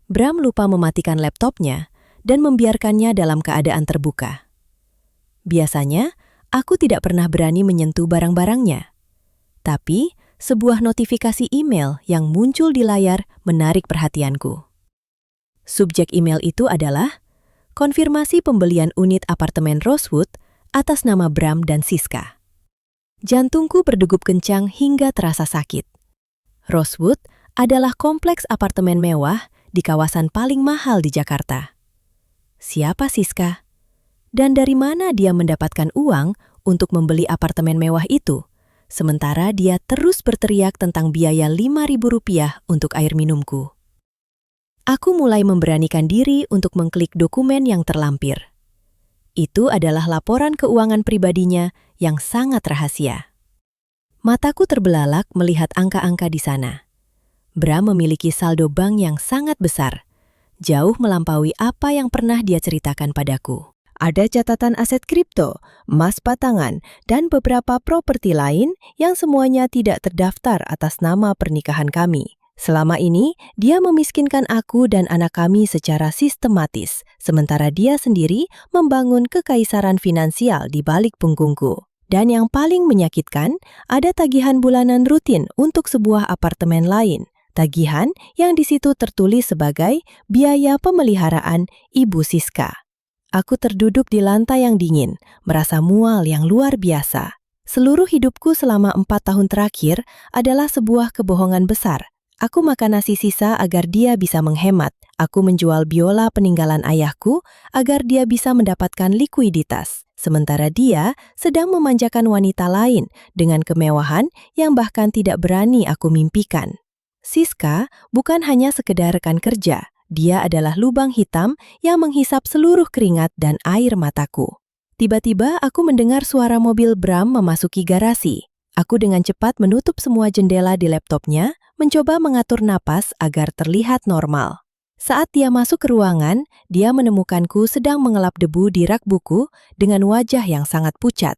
Bram lupa mematikan laptopnya dan membiarkannya dalam keadaan terbuka. Biasanya, aku tidak pernah berani menyentuh barang-barangnya. Tapi, sebuah notifikasi email yang muncul di layar menarik perhatianku. Subjek email itu adalah konfirmasi pembelian unit apartemen Rosewood atas nama Bram dan Siska. Jantungku berdegup kencang hingga terasa sakit. Rosewood adalah kompleks apartemen mewah di kawasan paling mahal di Jakarta. Siapa Siska? Dan dari mana dia mendapatkan uang untuk membeli apartemen mewah itu, sementara dia terus berteriak tentang biaya Rp5.000 untuk air minumku? Aku mulai memberanikan diri untuk mengklik dokumen yang terlampir. Itu adalah laporan keuangan pribadinya yang sangat rahasia. Mataku terbelalak melihat angka-angka di sana. Bram memiliki saldo bank yang sangat besar, jauh melampaui apa yang pernah dia ceritakan padaku. Ada catatan aset kripto, emas batangan, dan beberapa properti lain yang semuanya tidak terdaftar atas nama pernikahan kami. Selama ini, dia memiskinkan aku dan anak kami secara sistematis, sementara dia sendiri membangun kekaisaran finansial di balik punggungku. Dan yang paling menyakitkan, ada tagihan bulanan rutin untuk sebuah apartemen lain. Tagihan yang di situ tertulis sebagai biaya pemeliharaan Ibu Siska. Aku terduduk di lantai yang dingin, merasa mual yang luar biasa. Seluruh hidupku selama 4 tahun terakhir adalah sebuah kebohongan besar. Aku makan nasi sisa agar dia bisa menghemat. Aku menjual biola peninggalan ayahku agar dia bisa mendapatkan likuiditas. Sementara dia sedang memanjakan wanita lain dengan kemewahan yang bahkan tidak berani aku mimpikan. Siska bukan hanya sekedar rekan kerja. Dia adalah lubang hitam yang menghisap seluruh keringat dan air mataku. Tiba-tiba aku mendengar suara mobil Bram memasuki garasi. Aku dengan cepat menutup semua jendela di laptopnya, mencoba mengatur napas agar terlihat normal. Saat dia masuk ke ruangan, dia menemukanku sedang mengelap debu di rak buku dengan wajah yang sangat pucat.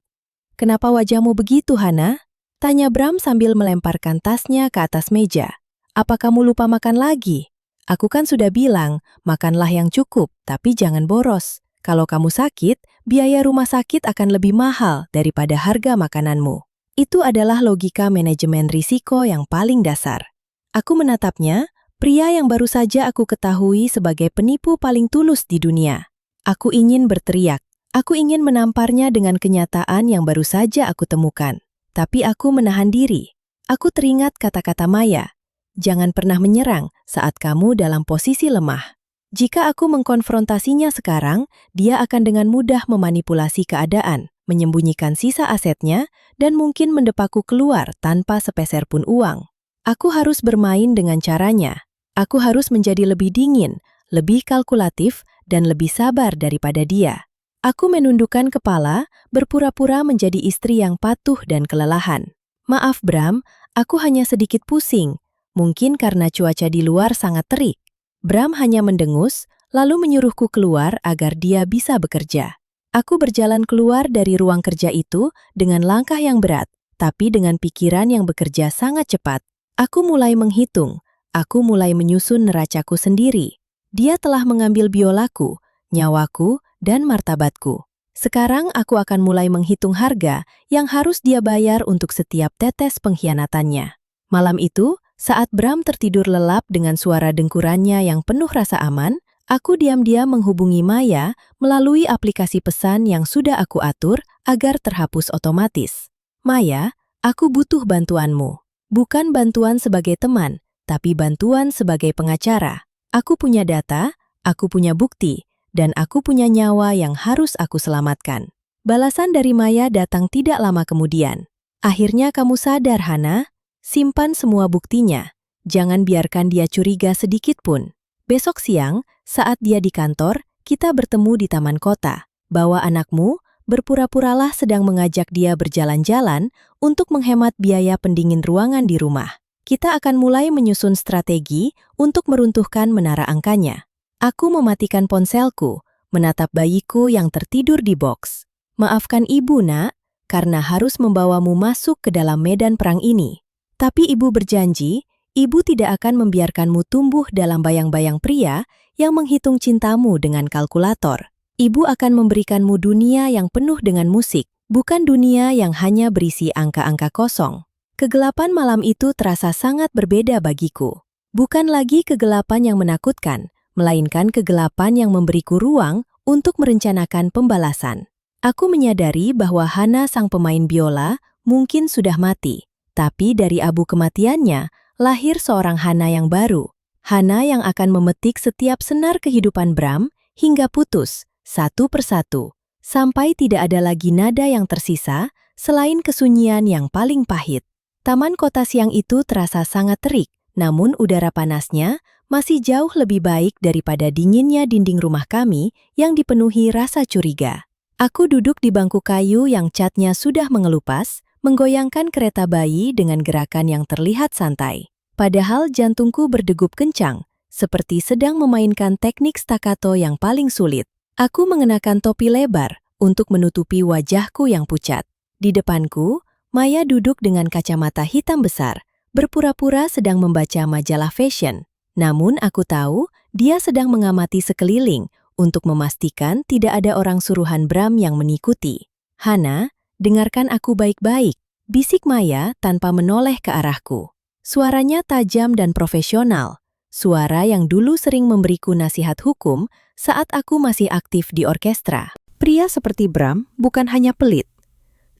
"Kenapa wajahmu begitu, Hana?" tanya Bram sambil melemparkan tasnya ke atas meja. "Apa kamu lupa makan lagi? Aku kan sudah bilang, makanlah yang cukup, tapi jangan boros. Kalau kamu sakit, biaya rumah sakit akan lebih mahal daripada harga makananmu." Itu adalah logika manajemen risiko yang paling dasar. Aku menatapnya, pria yang baru saja aku ketahui sebagai penipu paling tulus di dunia. Aku ingin berteriak. Aku ingin menamparnya dengan kenyataan yang baru saja aku temukan. Tapi aku menahan diri. Aku teringat kata-kata Maya. Jangan pernah menyerang saat kamu dalam posisi lemah. Jika aku mengkonfrontasinya sekarang, dia akan dengan mudah memanipulasi keadaan, menyembunyikan sisa asetnya, dan mungkin mendepaku keluar tanpa sepeser pun uang. Aku harus bermain dengan caranya. Aku harus menjadi lebih dingin, lebih kalkulatif, dan lebih sabar daripada dia. Aku menundukkan kepala, berpura-pura menjadi istri yang patuh dan kelelahan. Maaf Bram, aku hanya sedikit pusing. Mungkin karena cuaca di luar sangat terik. Bram hanya mendengus, lalu menyuruhku keluar agar dia bisa bekerja. Aku berjalan keluar dari ruang kerja itu dengan langkah yang berat, tapi dengan pikiran yang bekerja sangat cepat. Aku mulai menghitung, aku mulai menyusun neracaku sendiri. Dia telah mengambil biolaku, nyawaku, dan martabatku. Sekarang aku akan mulai menghitung harga yang harus dia bayar untuk setiap tetes pengkhianatannya. Malam itu, saat Bram tertidur lelap dengan suara dengkurannya yang penuh rasa aman, aku diam-diam menghubungi Maya melalui aplikasi pesan yang sudah aku atur agar terhapus otomatis. Maya, aku butuh bantuanmu. Bukan bantuan sebagai teman, tapi bantuan sebagai pengacara. Aku punya data, aku punya bukti, dan aku punya nyawa yang harus aku selamatkan. Balasan dari Maya datang tidak lama kemudian. Akhirnya kamu sadar, Hana. Simpan semua buktinya. Jangan biarkan dia curiga sedikit pun. Besok siang, saat dia di kantor, kita bertemu di taman kota. Bawa anakmu, berpura-puralah sedang mengajak dia berjalan-jalan untuk menghemat biaya pendingin ruangan di rumah. Kita akan mulai menyusun strategi untuk meruntuhkan menara angkanya. Aku mematikan ponselku, menatap bayiku yang tertidur di boks. Maafkan ibu, nak, karena harus membawamu masuk ke dalam medan perang ini. Tapi ibu berjanji, ibu tidak akan membiarkanmu tumbuh dalam bayang-bayang pria yang menghitung cintamu dengan kalkulator. Ibu akan memberikanmu dunia yang penuh dengan musik, bukan dunia yang hanya berisi angka-angka kosong. Kegelapan malam itu terasa sangat berbeda bagiku. Bukan lagi kegelapan yang menakutkan, melainkan kegelapan yang memberiku ruang untuk merencanakan pembalasan. Aku menyadari bahwa Hana sang pemain biola mungkin sudah mati, tapi dari abu kematiannya lahir seorang Hana yang baru. Hana yang akan memetik setiap senar kehidupan Bram hingga putus, satu persatu, sampai tidak ada lagi nada yang tersisa selain kesunyian yang paling pahit. Taman kota siang itu terasa sangat terik, namun udara panasnya masih jauh lebih baik daripada dinginnya dinding rumah kami yang dipenuhi rasa curiga. Aku duduk di bangku kayu yang catnya sudah mengelupas, menggoyangkan kereta bayi dengan gerakan yang terlihat santai. Padahal jantungku berdegup kencang, seperti sedang memainkan teknik staccato yang paling sulit. Aku mengenakan topi lebar untuk menutupi wajahku yang pucat. Di depanku, Maya duduk dengan kacamata hitam besar, berpura-pura sedang membaca majalah fashion. Namun aku tahu dia sedang mengamati sekeliling untuk memastikan tidak ada orang suruhan Bram yang mengikuti. Hana, dengarkan aku baik-baik, bisik Maya tanpa menoleh ke arahku. Suaranya tajam dan profesional, suara yang dulu sering memberiku nasihat hukum saat aku masih aktif di orkestra. Pria seperti Bram bukan hanya pelit.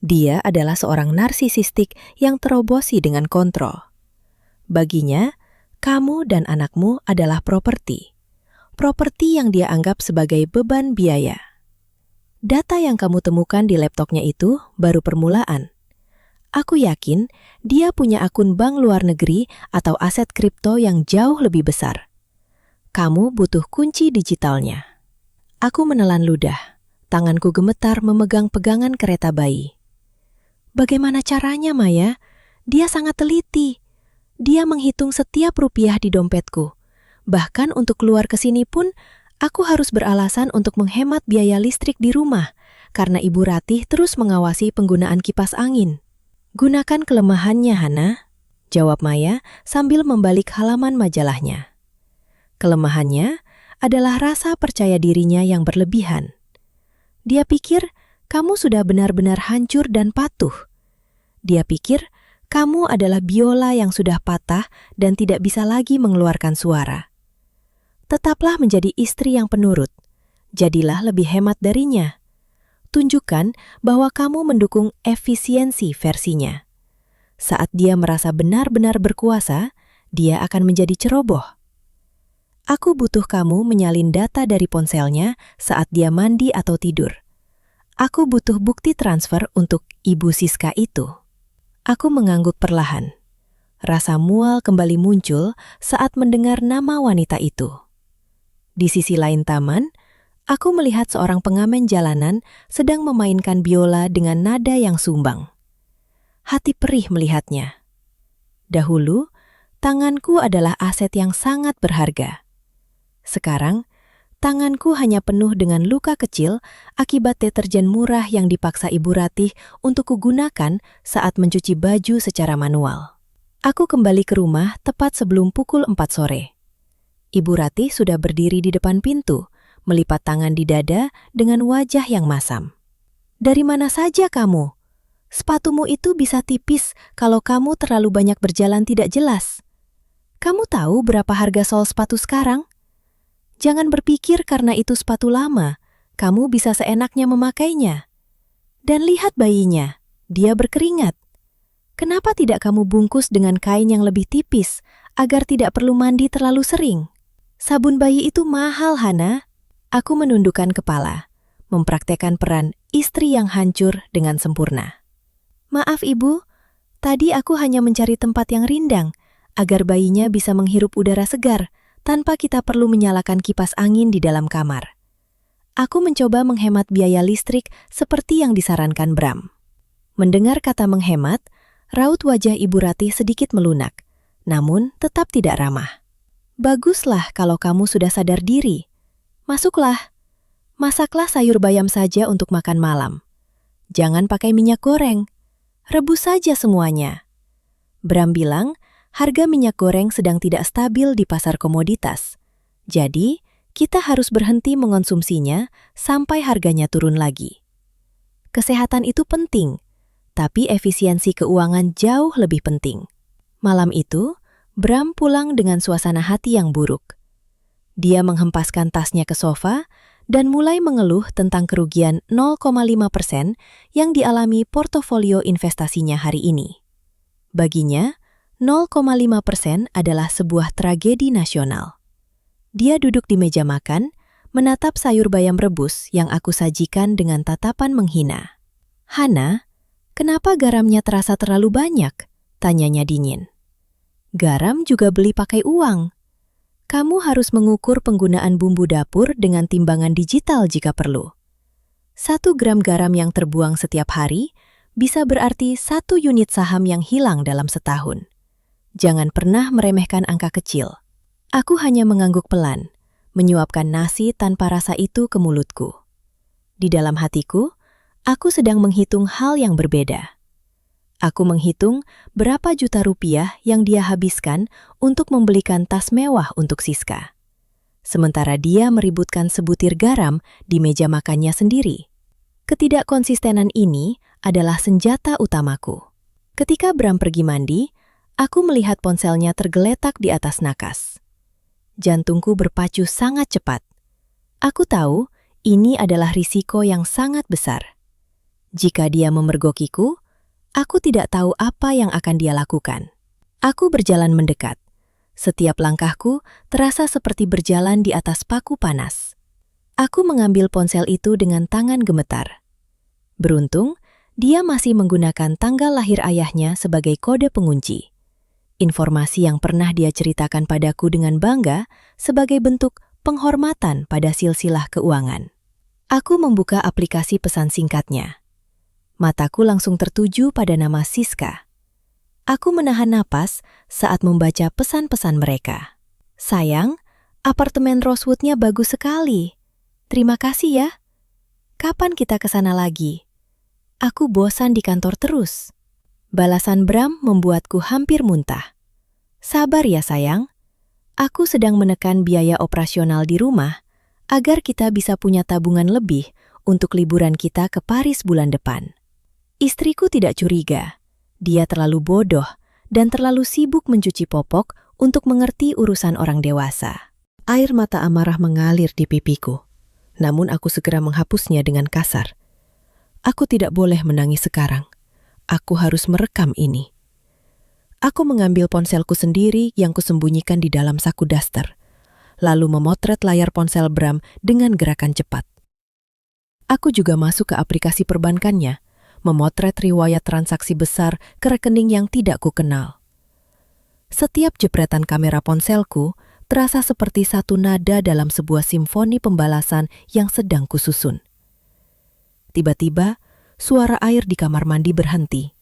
Dia adalah seorang narsisistik yang terobosi dengan kontrol. Baginya, kamu dan anakmu adalah properti. Properti yang dia anggap sebagai beban biaya. Data yang kamu temukan di laptopnya itu baru permulaan. Aku yakin dia punya akun bank luar negeri atau aset kripto yang jauh lebih besar. Kamu butuh kunci digitalnya. Aku menelan ludah. Tanganku gemetar memegang pegangan kereta bayi. Bagaimana caranya, Maya? Dia sangat teliti. Dia menghitung setiap rupiah di dompetku. Bahkan untuk keluar ke sini pun, aku harus beralasan untuk menghemat biaya listrik di rumah, karena Ibu Ratih terus mengawasi penggunaan kipas angin. Gunakan kelemahannya, Hana, jawab Maya sambil membalik halaman majalahnya. Kelemahannya adalah rasa percaya dirinya yang berlebihan. Dia pikir kamu sudah benar-benar hancur dan patuh. Dia pikir kamu adalah biola yang sudah patah dan tidak bisa lagi mengeluarkan suara. Tetaplah menjadi istri yang penurut. Jadilah lebih hemat darinya. Tunjukkan bahwa kamu mendukung efisiensi versinya. Saat dia merasa benar-benar berkuasa, dia akan menjadi ceroboh. Aku butuh kamu menyalin data dari ponselnya saat dia mandi atau tidur. Aku butuh bukti transfer untuk Ibu Siska itu. Aku mengangguk perlahan. Rasa mual kembali muncul saat mendengar nama wanita itu. Di sisi lain taman, Aku melihat seorang pengamen jalanan sedang memainkan biola dengan nada yang sumbang. Hati perih melihatnya. Dahulu, tanganku adalah aset yang sangat berharga. Sekarang, tanganku hanya penuh dengan luka kecil akibat deterjen murah yang dipaksa Ibu Ratih untuk kugunakan saat mencuci baju secara manual. Aku kembali ke rumah tepat sebelum pukul 4 sore. Ibu Ratih sudah berdiri di depan pintu, melipat tangan di dada dengan wajah yang masam. "Dari mana saja kamu? Sepatumu itu bisa tipis kalau kamu terlalu banyak berjalan tidak jelas. Kamu tahu berapa harga sol sepatu sekarang? Jangan berpikir karena itu sepatu lama, kamu bisa seenaknya memakainya. Dan lihat bayinya, dia berkeringat. Kenapa tidak kamu bungkus dengan kain yang lebih tipis agar tidak perlu mandi terlalu sering? Sabun bayi itu mahal, Hana." Aku menundukkan kepala, mempraktekkan peran istri yang hancur dengan sempurna. "Maaf Ibu, tadi aku hanya mencari tempat yang rindang, agar bayinya bisa menghirup udara segar, tanpa kita perlu menyalakan kipas angin di dalam kamar. Aku mencoba menghemat biaya listrik seperti yang disarankan Bram." Mendengar kata menghemat, raut wajah Ibu Ratih sedikit melunak, namun tetap tidak ramah. "Baguslah kalau kamu sudah sadar diri. Masuklah, masaklah sayur bayam saja untuk makan malam. Jangan pakai minyak goreng, rebus saja semuanya." Bram bilang, harga minyak goreng sedang tidak stabil di pasar komoditas. Jadi, kita harus berhenti mengonsumsinya sampai harganya turun lagi. Kesehatan itu penting, tapi efisiensi keuangan jauh lebih penting. Malam itu, Bram pulang dengan suasana hati yang buruk. Dia menghempaskan tasnya ke sofa dan mulai mengeluh tentang kerugian 0,5% yang dialami portofolio investasinya hari ini. Baginya, 0,5% adalah sebuah tragedi nasional. Dia duduk di meja makan, menatap sayur bayam rebus yang aku sajikan dengan tatapan menghina. "Hana, kenapa garamnya terasa terlalu banyak?" tanyanya dingin. "Garam juga beli pakai uang. Kamu harus mengukur penggunaan bumbu dapur dengan timbangan digital jika perlu. 1 gram garam yang terbuang setiap hari bisa berarti 1 unit saham yang hilang dalam setahun. Jangan pernah meremehkan angka kecil." Aku hanya mengangguk pelan, menyuapkan nasi tanpa rasa itu ke mulutku. Di dalam hatiku, aku sedang menghitung hal yang berbeda. Aku menghitung berapa juta rupiah yang dia habiskan untuk membelikan tas mewah untuk Siska. Sementara dia meributkan sebutir garam di meja makannya sendiri. Ketidakkonsistenan ini adalah senjata utamaku. Ketika Bram pergi mandi, aku melihat ponselnya tergeletak di atas nakas. Jantungku berpacu sangat cepat. Aku tahu ini adalah risiko yang sangat besar. Jika dia memergokiku, aku tidak tahu apa yang akan dia lakukan. Aku berjalan mendekat. Setiap langkahku terasa seperti berjalan di atas paku panas. Aku mengambil ponsel itu dengan tangan gemetar. Beruntung, dia masih menggunakan tanggal lahir ayahnya sebagai kode pengunci. Informasi yang pernah dia ceritakan padaku dengan bangga sebagai bentuk penghormatan pada silsilah keuangan. Aku membuka aplikasi pesan singkatnya. Mataku langsung tertuju pada nama Siska. Aku menahan napas saat membaca pesan-pesan mereka. "Sayang, apartemen Rosewood-nya bagus sekali. Terima kasih ya. Kapan kita ke sana lagi? Aku bosan di kantor terus." Balasan Bram membuatku hampir muntah. "Sabar ya sayang. Aku sedang menekan biaya operasional di rumah agar kita bisa punya tabungan lebih untuk liburan kita ke Paris bulan depan." Istriku tidak curiga. Dia terlalu bodoh dan terlalu sibuk mencuci popok untuk mengerti urusan orang dewasa. Air mata amarah mengalir di pipiku. Namun aku segera menghapusnya dengan kasar. Aku tidak boleh menangis sekarang. Aku harus merekam ini. Aku mengambil ponselku sendiri yang kusembunyikan di dalam saku daster, lalu memotret layar ponsel Bram dengan gerakan cepat. Aku juga masuk ke aplikasi perbankannya, memotret riwayat transaksi besar ke rekening yang tidak kukenal. Setiap jepretan kamera ponselku terasa seperti satu nada dalam sebuah simfoni pembalasan yang sedang kususun. Tiba-tiba, suara air di kamar mandi berhenti.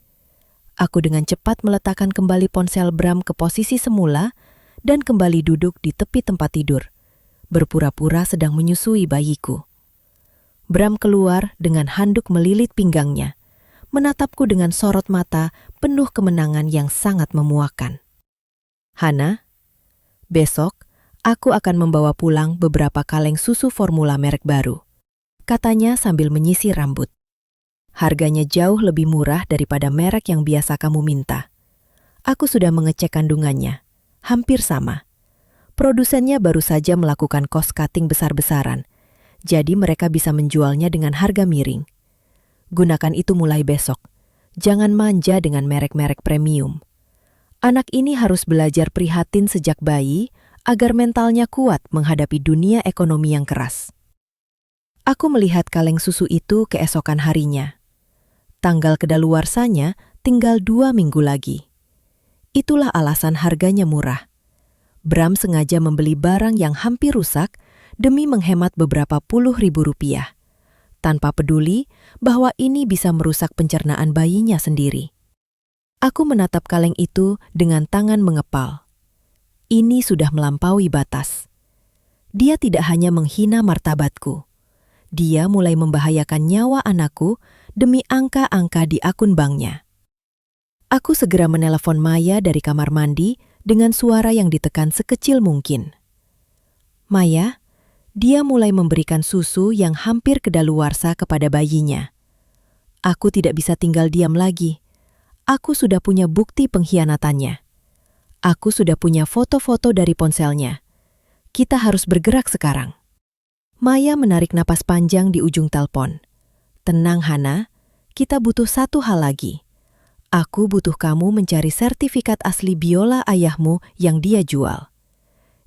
Aku dengan cepat meletakkan kembali ponsel Bram ke posisi semula dan kembali duduk di tepi tempat tidur, berpura-pura sedang menyusui bayiku. Bram keluar dengan handuk melilit pinggangnya, menatapku dengan sorot mata penuh kemenangan yang sangat memuakan. "Hana, besok aku akan membawa pulang beberapa kaleng susu formula merek baru," katanya sambil menyisir rambut. "Harganya jauh lebih murah daripada merek yang biasa kamu minta. Aku sudah mengecek kandungannya, hampir sama. Produsennya baru saja melakukan cost cutting besar-besaran, jadi mereka bisa menjualnya dengan harga miring. Gunakan itu mulai besok. Jangan manja dengan merek-merek premium. Anak ini harus belajar prihatin sejak bayi agar mentalnya kuat menghadapi dunia ekonomi yang keras." Aku melihat kaleng susu itu keesokan harinya. Tanggal kedaluarsanya tinggal 2 minggu lagi. Itulah alasan harganya murah. Bram sengaja membeli barang yang hampir rusak demi menghemat beberapa puluh ribu rupiah, tanpa peduli bahwa ini bisa merusak pencernaan bayinya sendiri. Aku menatap kaleng itu dengan tangan mengepal. Ini sudah melampaui batas. Dia tidak hanya menghina martabatku. Dia mulai membahayakan nyawa anakku demi angka-angka di akun banknya. Aku segera menelepon Maya dari kamar mandi dengan suara yang ditekan sekecil mungkin. "Maya, dia mulai memberikan susu yang hampir kedaluarsa kepada bayinya. Aku tidak bisa tinggal diam lagi. Aku sudah punya bukti pengkhianatannya. Aku sudah punya foto-foto dari ponselnya. Kita harus bergerak sekarang." Maya menarik napas panjang di ujung telepon. "Tenang Hana, kita butuh satu hal lagi. Aku butuh kamu mencari sertifikat asli biola ayahmu yang dia jual.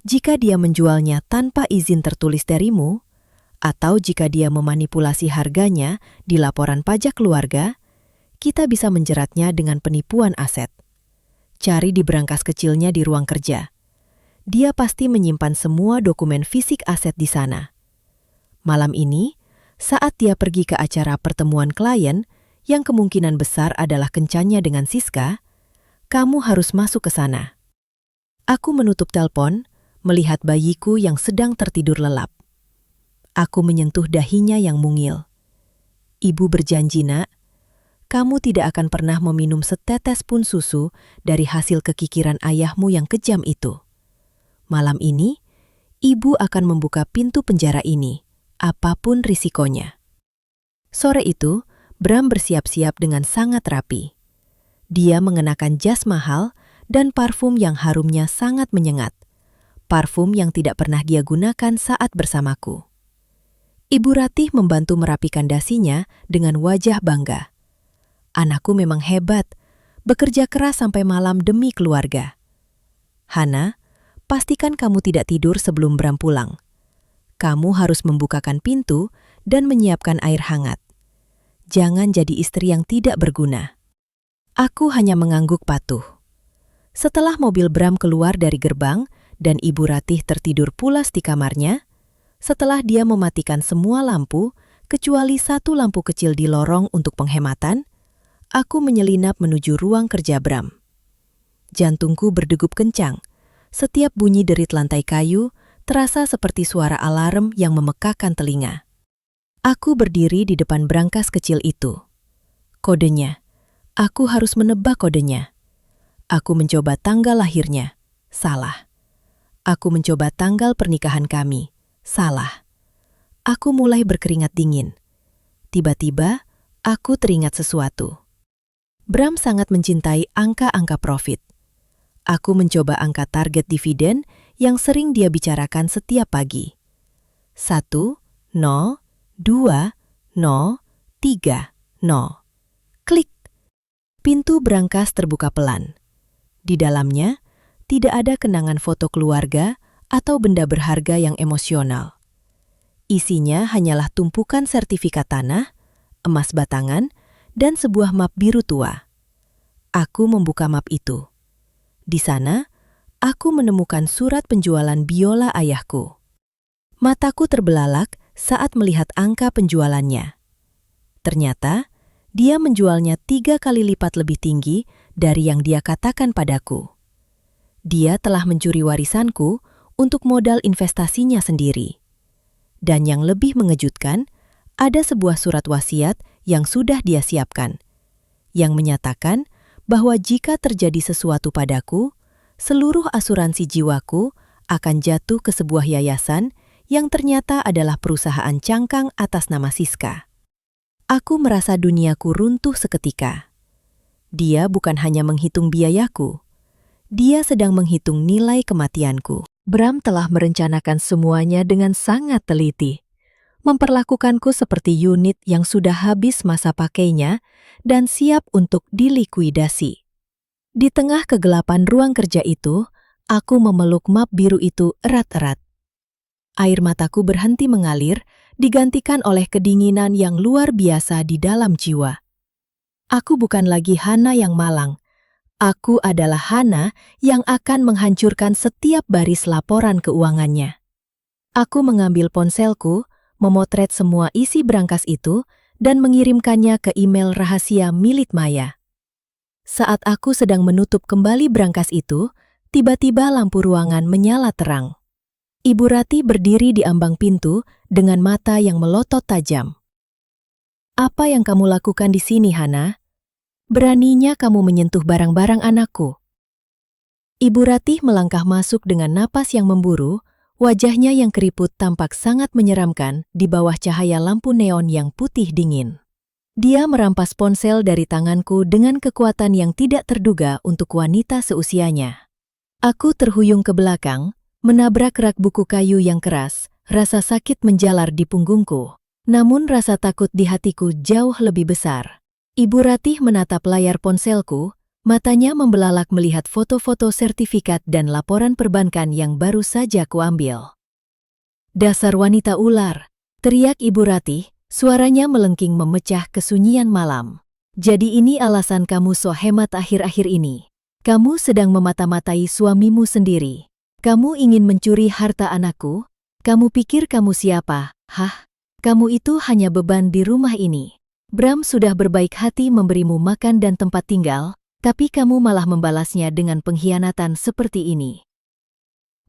Jika dia menjualnya tanpa izin tertulis darimu, atau jika dia memanipulasi harganya di laporan pajak keluarga, kita bisa menjeratnya dengan penipuan aset. Cari di berangkas kecilnya di ruang kerja. Dia pasti menyimpan semua dokumen fisik aset di sana. Malam ini, saat dia pergi ke acara pertemuan klien, yang kemungkinan besar adalah kencannya dengan Siska, kamu harus masuk ke sana." Aku menutup telepon, melihat bayiku yang sedang tertidur lelap. Aku menyentuh dahinya yang mungil. "Ibu berjanji, Nak, kamu tidak akan pernah meminum setetes pun susu dari hasil kekikiran ayahmu yang kejam itu. Malam ini, ibu akan membuka pintu penjara ini, apapun risikonya." Sore itu, Bram bersiap-siap dengan sangat rapi. Dia mengenakan jas mahal dan parfum yang harumnya sangat menyengat. Parfum yang tidak pernah dia gunakan saat bersamaku. Ibu Ratih membantu merapikan dasinya dengan wajah bangga. "Anakku memang hebat, bekerja keras sampai malam demi keluarga. Hana, pastikan kamu tidak tidur sebelum Bram pulang. Kamu harus membukakan pintu dan menyiapkan air hangat. Jangan jadi istri yang tidak berguna." Aku hanya mengangguk patuh. Setelah mobil Bram keluar dari gerbang dan Ibu Ratih tertidur pulas di kamarnya, setelah dia mematikan semua lampu kecuali satu lampu kecil di lorong untuk penghematan, aku menyelinap menuju ruang kerja Bram. Jantungku berdegup kencang. Setiap bunyi derit lantai kayu terasa seperti suara alarm yang memekakan telinga. Aku berdiri di depan brankas kecil itu. Kodenya. Aku harus menebak kodenya. Aku mencoba tanggal lahirnya. Salah. Aku mencoba tanggal pernikahan kami. Salah. Aku mulai berkeringat dingin. Tiba-tiba, aku teringat sesuatu. Bram sangat mencintai angka-angka profit. Aku mencoba angka target dividen yang sering dia bicarakan setiap pagi. 1, 0, 2, 0, 3, 0. Klik. Pintu brankas terbuka pelan. Di dalamnya, tidak ada kenangan foto keluarga atau benda berharga yang emosional. Isinya hanyalah tumpukan sertifikat tanah, emas batangan, dan sebuah map biru tua. Aku membuka map itu. Di sana, aku menemukan surat penjualan biola ayahku. Mataku terbelalak saat melihat angka penjualannya. Ternyata, dia menjualnya 3 kali lipat lebih tinggi dari yang dia katakan padaku. Dia telah mencuri warisanku untuk modal investasinya sendiri. Dan yang lebih mengejutkan, ada sebuah surat wasiat yang sudah dia siapkan, yang menyatakan bahwa jika terjadi sesuatu padaku, seluruh asuransi jiwaku akan jatuh ke sebuah yayasan yang ternyata adalah perusahaan cangkang atas nama Siska. Aku merasa duniaku runtuh seketika. Dia bukan hanya menghitung biayaku, dia sedang menghitung nilai kematianku. Bram telah merencanakan semuanya dengan sangat teliti, memperlakukanku seperti unit yang sudah habis masa pakainya dan siap untuk dilikuidasi. Di tengah kegelapan ruang kerja itu, aku memeluk map biru itu erat-erat. Air mataku berhenti mengalir, digantikan oleh kedinginan yang luar biasa di dalam jiwa. Aku bukan lagi Hana yang malang. Aku adalah Hana yang akan menghancurkan setiap baris laporan keuangannya. Aku mengambil ponselku, memotret semua isi brankas itu, dan mengirimkannya ke email rahasia milik Maya. Saat aku sedang menutup kembali brankas itu, tiba-tiba lampu ruangan menyala terang. Ibu Rati berdiri di ambang pintu dengan mata yang melotot tajam. "Apa yang kamu lakukan di sini, Hana? Beraninya kamu menyentuh barang-barang anakku." Ibu Ratih melangkah masuk dengan napas yang memburu, wajahnya yang keriput tampak sangat menyeramkan di bawah cahaya lampu neon yang putih dingin. Dia merampas ponsel dari tanganku dengan kekuatan yang tidak terduga untuk wanita seusianya. Aku terhuyung ke belakang, menabrak rak buku kayu yang keras, rasa sakit menjalar di punggungku. Namun rasa takut di hatiku jauh lebih besar. Ibu Ratih menatap layar ponselku, matanya membelalak melihat foto-foto sertifikat dan laporan perbankan yang baru saja kuambil. "Dasar wanita ular!" teriak Ibu Ratih, suaranya melengking memecah kesunyian malam. "Jadi ini alasan kamu so hemat akhir-akhir ini. Kamu sedang memata-matai suamimu sendiri. Kamu ingin mencuri harta anakku? Kamu pikir kamu siapa? Hah? Kamu itu hanya beban di rumah ini. Bram sudah berbaik hati memberimu makan dan tempat tinggal, tapi kamu malah membalasnya dengan pengkhianatan seperti ini."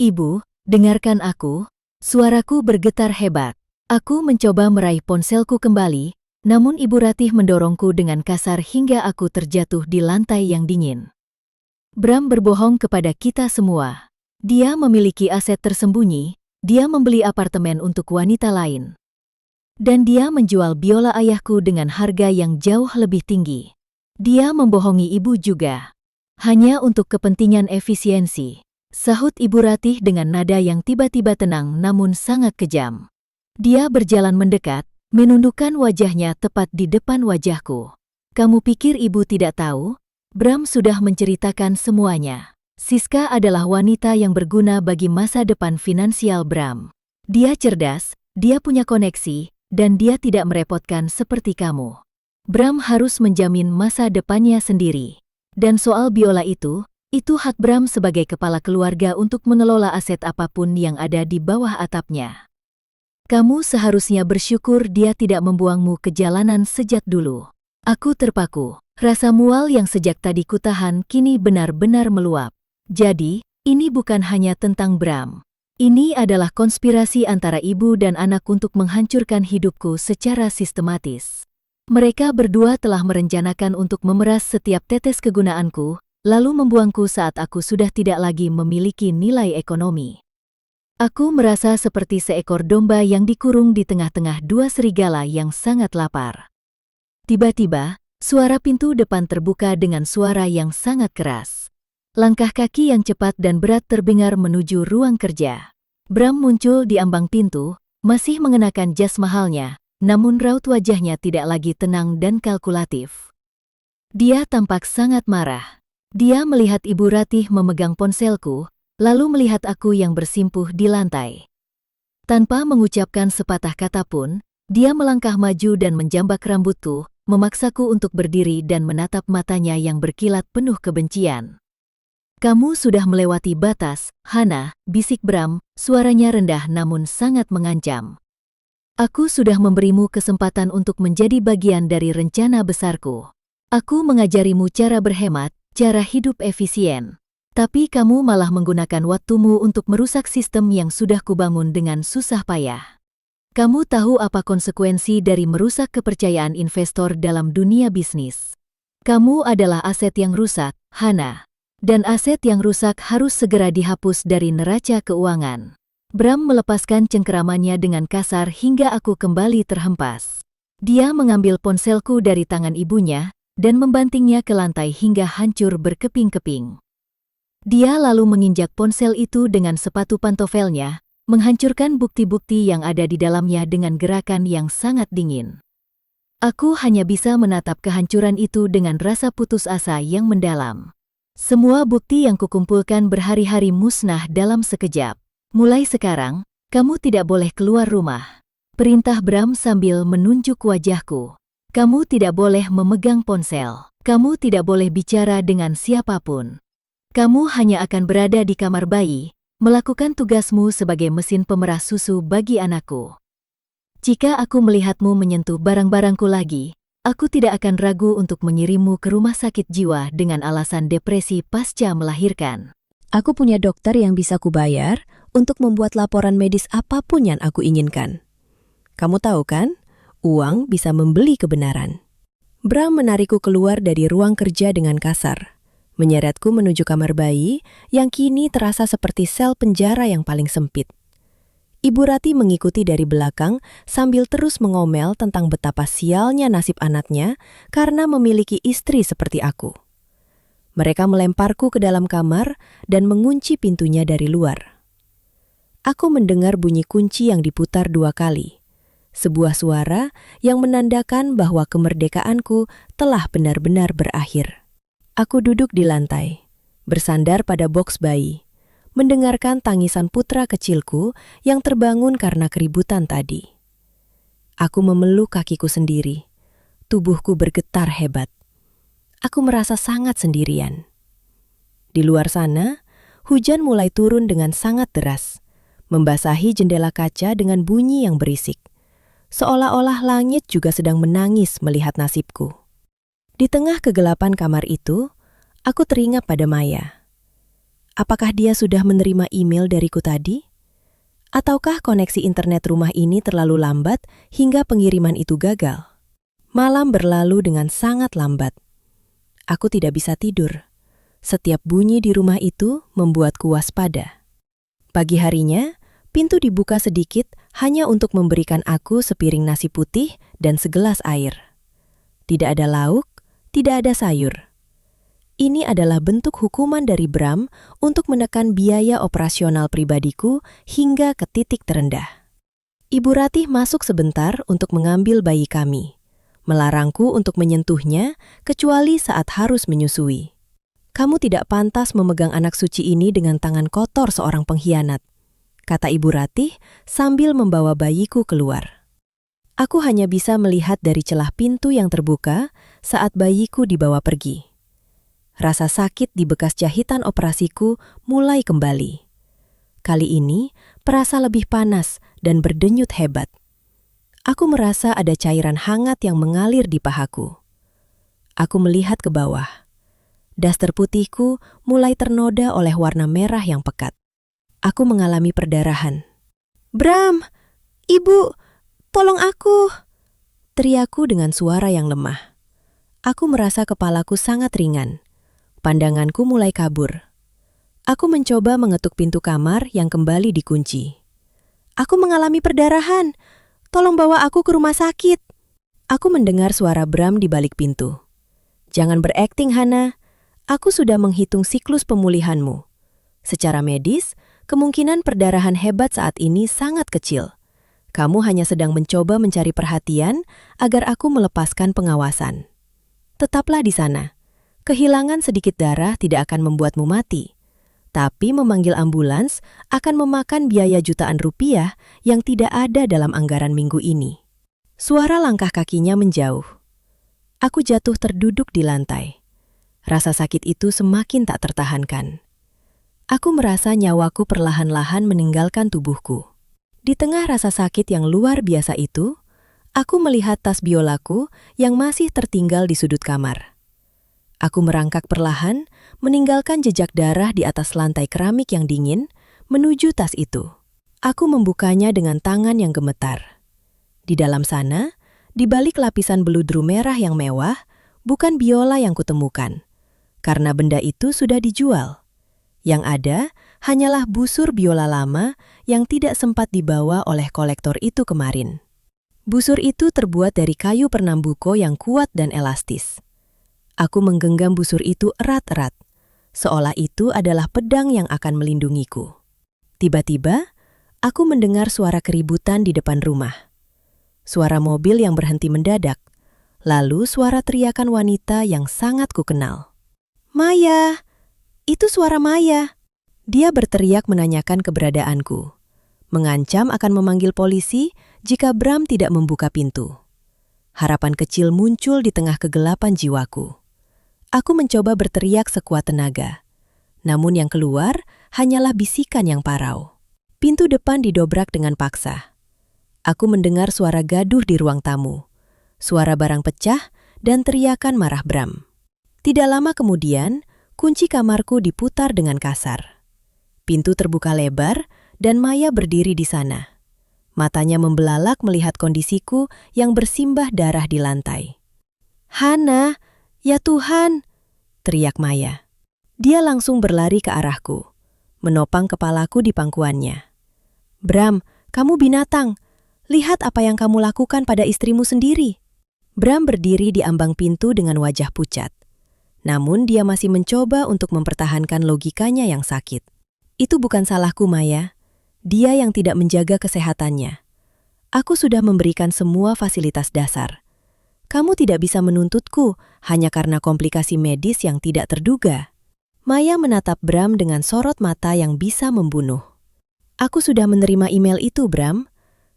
"Ibu, dengarkan aku." Suaraku bergetar hebat. Aku mencoba meraih ponselku kembali, namun Ibu Ratih mendorongku dengan kasar hingga aku terjatuh di lantai yang dingin. "Bram berbohong kepada kita semua. Dia memiliki aset tersembunyi, dia membeli apartemen untuk wanita lain. Dan dia menjual biola ayahku dengan harga yang jauh lebih tinggi. Dia membohongi ibu juga. Hanya untuk kepentingan efisiensi," sahut Ibu Ratih dengan nada yang tiba-tiba tenang namun sangat kejam. Dia berjalan mendekat, menundukkan wajahnya tepat di depan wajahku. "Kamu pikir ibu tidak tahu? Bram sudah menceritakan semuanya. Siska adalah wanita yang berguna bagi masa depan finansial Bram. Dia cerdas, dia punya koneksi, dan dia tidak merepotkan seperti kamu. Bram harus menjamin masa depannya sendiri. Dan soal biola itu hak Bram sebagai kepala keluarga untuk mengelola aset apapun yang ada di bawah atapnya. Kamu seharusnya bersyukur dia tidak membuangmu ke jalanan sejak dulu." Aku terpaku. Rasa mual yang sejak tadi kutahan kini benar-benar meluap. Jadi, ini bukan hanya tentang Bram. Ini adalah konspirasi antara ibu dan anak untuk menghancurkan hidupku secara sistematis. Mereka berdua telah merencanakan untuk memeras setiap tetes kegunaanku, lalu membuangku saat aku sudah tidak lagi memiliki nilai ekonomi. Aku merasa seperti seekor domba yang dikurung di tengah-tengah dua serigala yang sangat lapar. Tiba-tiba, suara pintu depan terbuka dengan suara yang sangat keras. Langkah kaki yang cepat dan berat terdengar menuju ruang kerja. Bram muncul di ambang pintu, masih mengenakan jas mahalnya, namun raut wajahnya tidak lagi tenang dan kalkulatif. Dia tampak sangat marah. Dia melihat Ibu Ratih memegang ponselku, lalu melihat aku yang bersimpuh di lantai. Tanpa mengucapkan sepatah kata pun, dia melangkah maju dan menjambak rambutku, memaksaku untuk berdiri dan menatap matanya yang berkilat penuh kebencian. Kamu sudah melewati batas, Hana, bisik Bram, suaranya rendah namun sangat mengancam. Aku sudah memberimu kesempatan untuk menjadi bagian dari rencana besarku. Aku mengajarimu cara berhemat, cara hidup efisien. Tapi kamu malah menggunakan waktumu untuk merusak sistem yang sudah kubangun dengan susah payah. Kamu tahu apa konsekuensi dari merusak kepercayaan investor dalam dunia bisnis? Kamu adalah aset yang rusak, Hana. Dan aset yang rusak harus segera dihapus dari neraca keuangan. Bram melepaskan cengkeramannya dengan kasar hingga aku kembali terhempas. Dia mengambil ponselku dari tangan ibunya dan membantingnya ke lantai hingga hancur berkeping-keping. Dia lalu menginjak ponsel itu dengan sepatu pantofelnya, menghancurkan bukti-bukti yang ada di dalamnya dengan gerakan yang sangat dingin. Aku hanya bisa menatap kehancuran itu dengan rasa putus asa yang mendalam. Semua bukti yang kukumpulkan berhari-hari musnah dalam sekejap. Mulai sekarang, kamu tidak boleh keluar rumah. Perintah Bram sambil menunjuk wajahku. Kamu tidak boleh memegang ponsel. Kamu tidak boleh bicara dengan siapapun. Kamu hanya akan berada di kamar bayi, melakukan tugasmu sebagai mesin pemerah susu bagi anakku. Jika aku melihatmu menyentuh barang-barangku lagi, aku tidak akan ragu untuk mengirimmu ke rumah sakit jiwa dengan alasan depresi pasca melahirkan. Aku punya dokter yang bisa kubayar untuk membuat laporan medis apapun yang aku inginkan. Kamu tahu kan, uang bisa membeli kebenaran. Bram menarikku keluar dari ruang kerja dengan kasar, menyeretku menuju kamar bayi yang kini terasa seperti sel penjara yang paling sempit. Ibu Rati mengikuti dari belakang sambil terus mengomel tentang betapa sialnya nasib anaknya karena memiliki istri seperti aku. Mereka melemparku ke dalam kamar dan mengunci pintunya dari luar. Aku mendengar bunyi kunci yang diputar 2 kali. Sebuah suara yang menandakan bahwa kemerdekaanku telah benar-benar berakhir. Aku duduk di lantai, bersandar pada boks bayi, mendengarkan tangisan putra kecilku yang terbangun karena keributan tadi. Aku memeluk kakiku sendiri. Tubuhku bergetar hebat. Aku merasa sangat sendirian. Di luar sana, hujan mulai turun dengan sangat deras, membasahi jendela kaca dengan bunyi yang berisik. Seolah-olah langit juga sedang menangis melihat nasibku. Di tengah kegelapan kamar itu, aku teringat pada Maya. Apakah dia sudah menerima email dariku tadi? Ataukah koneksi internet rumah ini terlalu lambat hingga pengiriman itu gagal? Malam berlalu dengan sangat lambat. Aku tidak bisa tidur. Setiap bunyi di rumah itu membuatku waspada. Pagi harinya, pintu dibuka sedikit hanya untuk memberikan aku sepiring nasi putih dan segelas air. Tidak ada lauk, tidak ada sayur. Ini adalah bentuk hukuman dari Bram untuk menekan biaya operasional pribadiku hingga ke titik terendah. Ibu Ratih masuk sebentar untuk mengambil bayi kami, melarangku untuk menyentuhnya kecuali saat harus menyusui. Kamu tidak pantas memegang anak suci ini dengan tangan kotor seorang pengkhianat, kata Ibu Ratih sambil membawa bayiku keluar. Aku hanya bisa melihat dari celah pintu yang terbuka saat bayiku dibawa pergi. Rasa sakit di bekas jahitan operasiku mulai kembali. Kali ini, perasa lebih panas dan berdenyut hebat. Aku merasa ada cairan hangat yang mengalir di pahaku. Aku melihat ke bawah. Daster putihku mulai ternoda oleh warna merah yang pekat. Aku mengalami perdarahan. "Bram! Ibu! Tolong aku!" teriakku dengan suara yang lemah. Aku merasa kepalaku sangat ringan. Pandanganku mulai kabur. Aku mencoba mengetuk pintu kamar yang kembali dikunci. "Aku mengalami perdarahan. Tolong bawa aku ke rumah sakit." Aku mendengar suara Bram di balik pintu. "Jangan berakting, Hana. Aku sudah menghitung siklus pemulihanmu. Secara medis, kemungkinan perdarahan hebat saat ini sangat kecil. Kamu hanya sedang mencoba mencari perhatian agar aku melepaskan pengawasan. Tetaplah di sana. Kehilangan sedikit darah tidak akan membuatmu mati. Tapi memanggil ambulans akan memakan biaya jutaan rupiah yang tidak ada dalam anggaran minggu ini." Suara langkah kakinya menjauh. Aku jatuh terduduk di lantai. Rasa sakit itu semakin tak tertahankan. Aku merasa nyawaku perlahan-lahan meninggalkan tubuhku. Di tengah rasa sakit yang luar biasa itu, aku melihat tas biolaku yang masih tertinggal di sudut kamar. Aku merangkak perlahan, meninggalkan jejak darah di atas lantai keramik yang dingin, menuju tas itu. Aku membukanya dengan tangan yang gemetar. Di dalam sana, di balik lapisan beludru merah yang mewah, bukan biola yang kutemukan, karena benda itu sudah dijual. Yang ada hanyalah busur biola lama yang tidak sempat dibawa oleh kolektor itu kemarin. Busur itu terbuat dari kayu pernambuko yang kuat dan elastis. Aku menggenggam busur itu erat-erat, seolah itu adalah pedang yang akan melindungiku. Tiba-tiba, aku mendengar suara keributan di depan rumah. Suara mobil yang berhenti mendadak, lalu suara teriakan wanita yang sangat kukenal. "Maya! Itu suara Maya!" Dia berteriak menanyakan keberadaanku, mengancam akan memanggil polisi jika Bram tidak membuka pintu. Harapan kecil muncul di tengah kegelapan jiwaku. Aku mencoba berteriak sekuat tenaga, namun yang keluar hanyalah bisikan yang parau. Pintu depan didobrak dengan paksa. Aku mendengar suara gaduh di ruang tamu, suara barang pecah, dan teriakan marah Bram. Tidak lama kemudian, kunci kamarku diputar dengan kasar. Pintu terbuka lebar dan Maya berdiri di sana. Matanya membelalak melihat kondisiku yang bersimbah darah di lantai. "Hana, ya Tuhan!" teriak Maya. Dia langsung berlari ke arahku, menopang kepalaku di pangkuannya. "Bram, kamu binatang. Lihat apa yang kamu lakukan pada istrimu sendiri." Bram berdiri di ambang pintu dengan wajah pucat. Namun dia masih mencoba untuk mempertahankan logikanya yang sakit. "Itu bukan salahku, Maya. Dia yang tidak menjaga kesehatannya. Aku sudah memberikan semua fasilitas dasar. Kamu tidak bisa menuntutku hanya karena komplikasi medis yang tidak terduga." Maya menatap Bram dengan sorot mata yang bisa membunuh. "Aku sudah menerima email itu, Bram.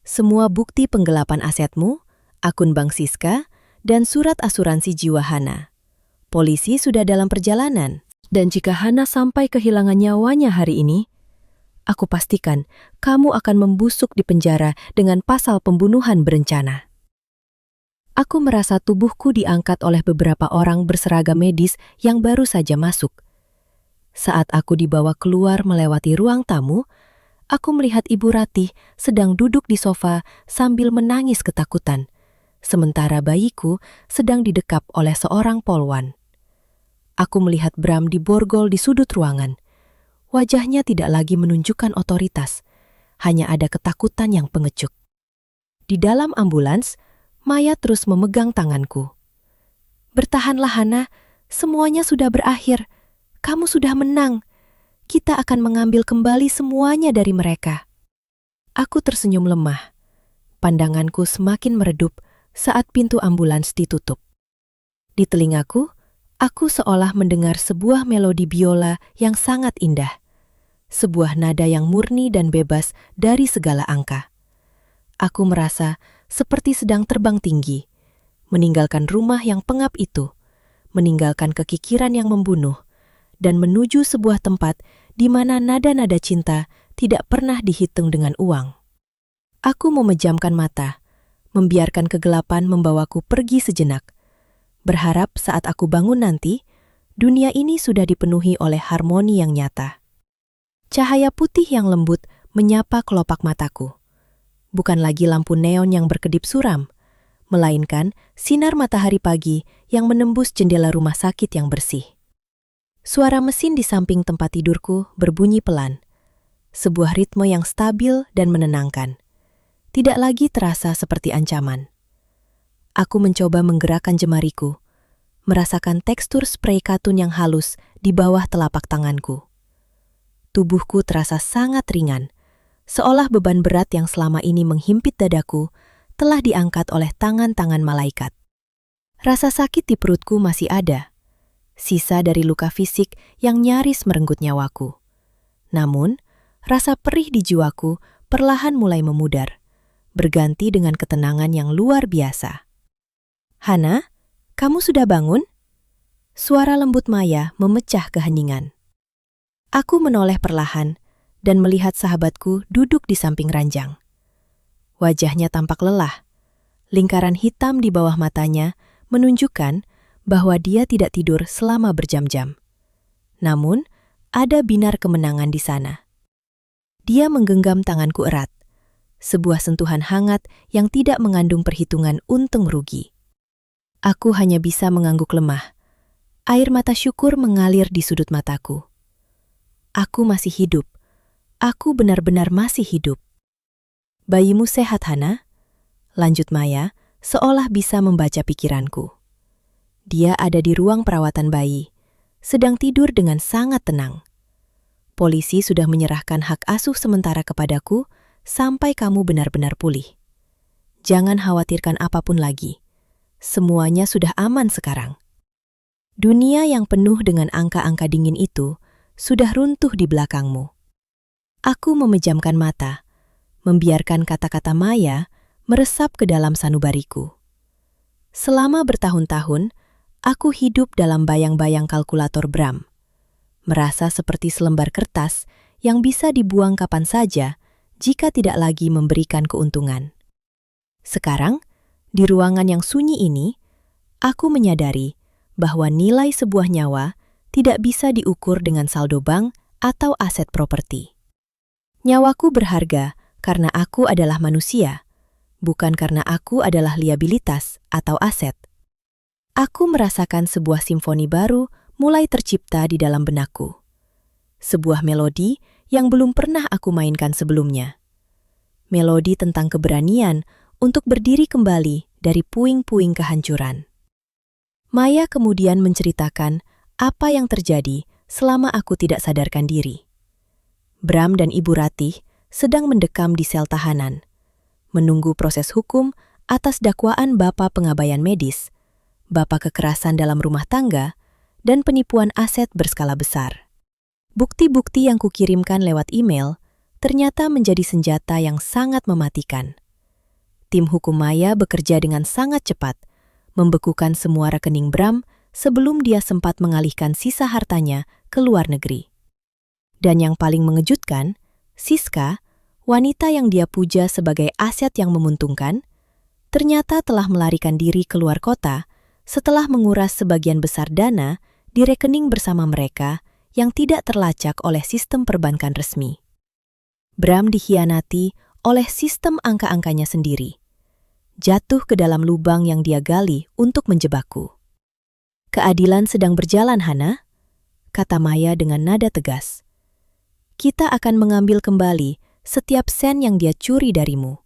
Semua bukti penggelapan asetmu, akun bank Siska, dan surat asuransi jiwa Hana. Polisi sudah dalam perjalanan, dan jika Hana sampai kehilangan nyawanya hari ini, aku pastikan kamu akan membusuk di penjara dengan pasal pembunuhan berencana." Aku merasa tubuhku diangkat oleh beberapa orang berseragam medis yang baru saja masuk. Saat aku dibawa keluar melewati ruang tamu, aku melihat Ibu Ratih sedang duduk di sofa sambil menangis ketakutan, sementara bayiku sedang didekap oleh seorang polwan. Aku melihat Bram diborgol di sudut ruangan. Wajahnya tidak lagi menunjukkan otoritas, hanya ada ketakutan yang pengecut. Di dalam ambulans, Maya terus memegang tanganku. "Bertahanlah Hana, semuanya sudah berakhir. Kamu sudah menang. Kita akan mengambil kembali semuanya dari mereka." Aku tersenyum lemah. Pandanganku semakin meredup saat pintu ambulans ditutup. Di telingaku, aku seolah mendengar sebuah melodi biola yang sangat indah. Sebuah nada yang murni dan bebas dari segala angka. Aku merasa seperti sedang terbang tinggi, meninggalkan rumah yang pengap itu, meninggalkan kekikiran yang membunuh, dan menuju sebuah tempat di mana nada-nada cinta tidak pernah dihitung dengan uang. Aku memejamkan mata, membiarkan kegelapan membawaku pergi sejenak, berharap saat aku bangun nanti, dunia ini sudah dipenuhi oleh harmoni yang nyata. Cahaya putih yang lembut menyapa kelopak mataku. Bukan lagi lampu neon yang berkedip suram, melainkan sinar matahari pagi yang menembus jendela rumah sakit yang bersih. Suara mesin di samping tempat tidurku berbunyi pelan, sebuah ritme yang stabil dan menenangkan. Tidak lagi terasa seperti ancaman. Aku mencoba menggerakkan jemariku, merasakan tekstur sprei katun yang halus di bawah telapak tanganku. Tubuhku terasa sangat ringan, seolah beban berat yang selama ini menghimpit dadaku telah diangkat oleh tangan-tangan malaikat. Rasa sakit di perutku masih ada, sisa dari luka fisik yang nyaris merenggut nyawaku. Namun, rasa perih di jiwaku perlahan mulai memudar, berganti dengan ketenangan yang luar biasa. "Hana, kamu sudah bangun?" Suara lembut Maya memecah keheningan. Aku menoleh perlahan dan melihat sahabatku duduk di samping ranjang. Wajahnya tampak lelah. Lingkaran hitam di bawah matanya menunjukkan bahwa dia tidak tidur selama berjam-jam. Namun, ada binar kemenangan di sana. Dia menggenggam tanganku erat, sebuah sentuhan hangat yang tidak mengandung perhitungan untung rugi. Aku hanya bisa mengangguk lemah. Air mata syukur mengalir di sudut mataku. Aku masih hidup. Aku benar-benar masih hidup. Bayimu sehat, Hana? Lanjut Maya, seolah bisa membaca pikiranku. Dia ada di ruang perawatan bayi, sedang tidur dengan sangat tenang. Polisi sudah menyerahkan hak asuh sementara kepadaku sampai kamu benar-benar pulih. Jangan khawatirkan apapun lagi. Semuanya sudah aman sekarang. Dunia yang penuh dengan angka-angka dingin itu sudah runtuh di belakangmu. Aku memejamkan mata, membiarkan kata-kata Maya meresap ke dalam sanubariku. Selama bertahun-tahun, aku hidup dalam bayang-bayang kalkulator Bram. Merasa seperti selembar kertas yang bisa dibuang kapan saja jika tidak lagi memberikan keuntungan. Sekarang, di ruangan yang sunyi ini, aku menyadari bahwa nilai sebuah nyawa tidak bisa diukur dengan saldo bank atau aset properti. Nyawaku berharga karena aku adalah manusia, bukan karena aku adalah liabilitas atau aset. Aku merasakan sebuah simfoni baru mulai tercipta di dalam benakku. Sebuah melodi yang belum pernah aku mainkan sebelumnya. Melodi tentang keberanian untuk berdiri kembali dari puing-puing kehancuran. Maya kemudian menceritakan apa yang terjadi selama aku tidak sadarkan diri. Bram dan Ibu Ratih sedang mendekam di sel tahanan, menunggu proses hukum atas dakwaan bapak pengabaian medis, bapak kekerasan dalam rumah tangga, dan penipuan aset berskala besar. Bukti-bukti yang kukirimkan lewat email ternyata menjadi senjata yang sangat mematikan. Tim hukum Maya bekerja dengan sangat cepat, membekukan semua rekening Bram sebelum dia sempat mengalihkan sisa hartanya ke luar negeri. Dan yang paling mengejutkan, Siska, wanita yang dia puja sebagai aset yang menguntungkan, ternyata telah melarikan diri keluar kota setelah menguras sebagian besar dana di rekening bersama mereka yang tidak terlacak oleh sistem perbankan resmi. Bram dikhianati oleh sistem angka-angkanya sendiri, jatuh ke dalam lubang yang dia gali untuk menjebakku. Keadilan sedang berjalan, Hana, kata Maya dengan nada tegas. Kita akan mengambil kembali setiap sen yang dia curi darimu,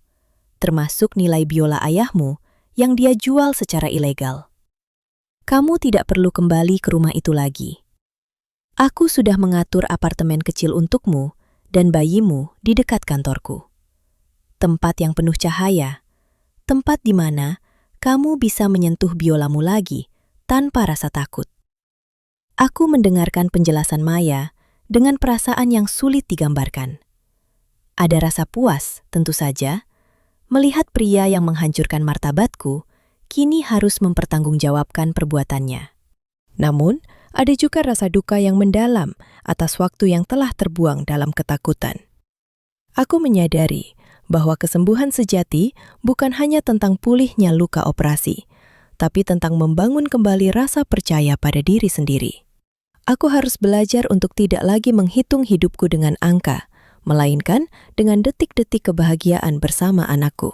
termasuk nilai biola ayahmu yang dia jual secara ilegal. Kamu tidak perlu kembali ke rumah itu lagi. Aku sudah mengatur apartemen kecil untukmu dan bayimu di dekat kantorku. Tempat yang penuh cahaya, tempat di mana kamu bisa menyentuh biolamu lagi tanpa rasa takut. Aku mendengarkan penjelasan Maya dengan perasaan yang sulit digambarkan. Ada rasa puas, tentu saja, melihat pria yang menghancurkan martabatku kini harus mempertanggungjawabkan perbuatannya. Namun, ada juga rasa duka yang mendalam atas waktu yang telah terbuang dalam ketakutan. Aku menyadari bahwa kesembuhan sejati bukan hanya tentang pulihnya luka operasi, tapi tentang membangun kembali rasa percaya pada diri sendiri. Aku harus belajar untuk tidak lagi menghitung hidupku dengan angka, melainkan dengan detik-detik kebahagiaan bersama anakku.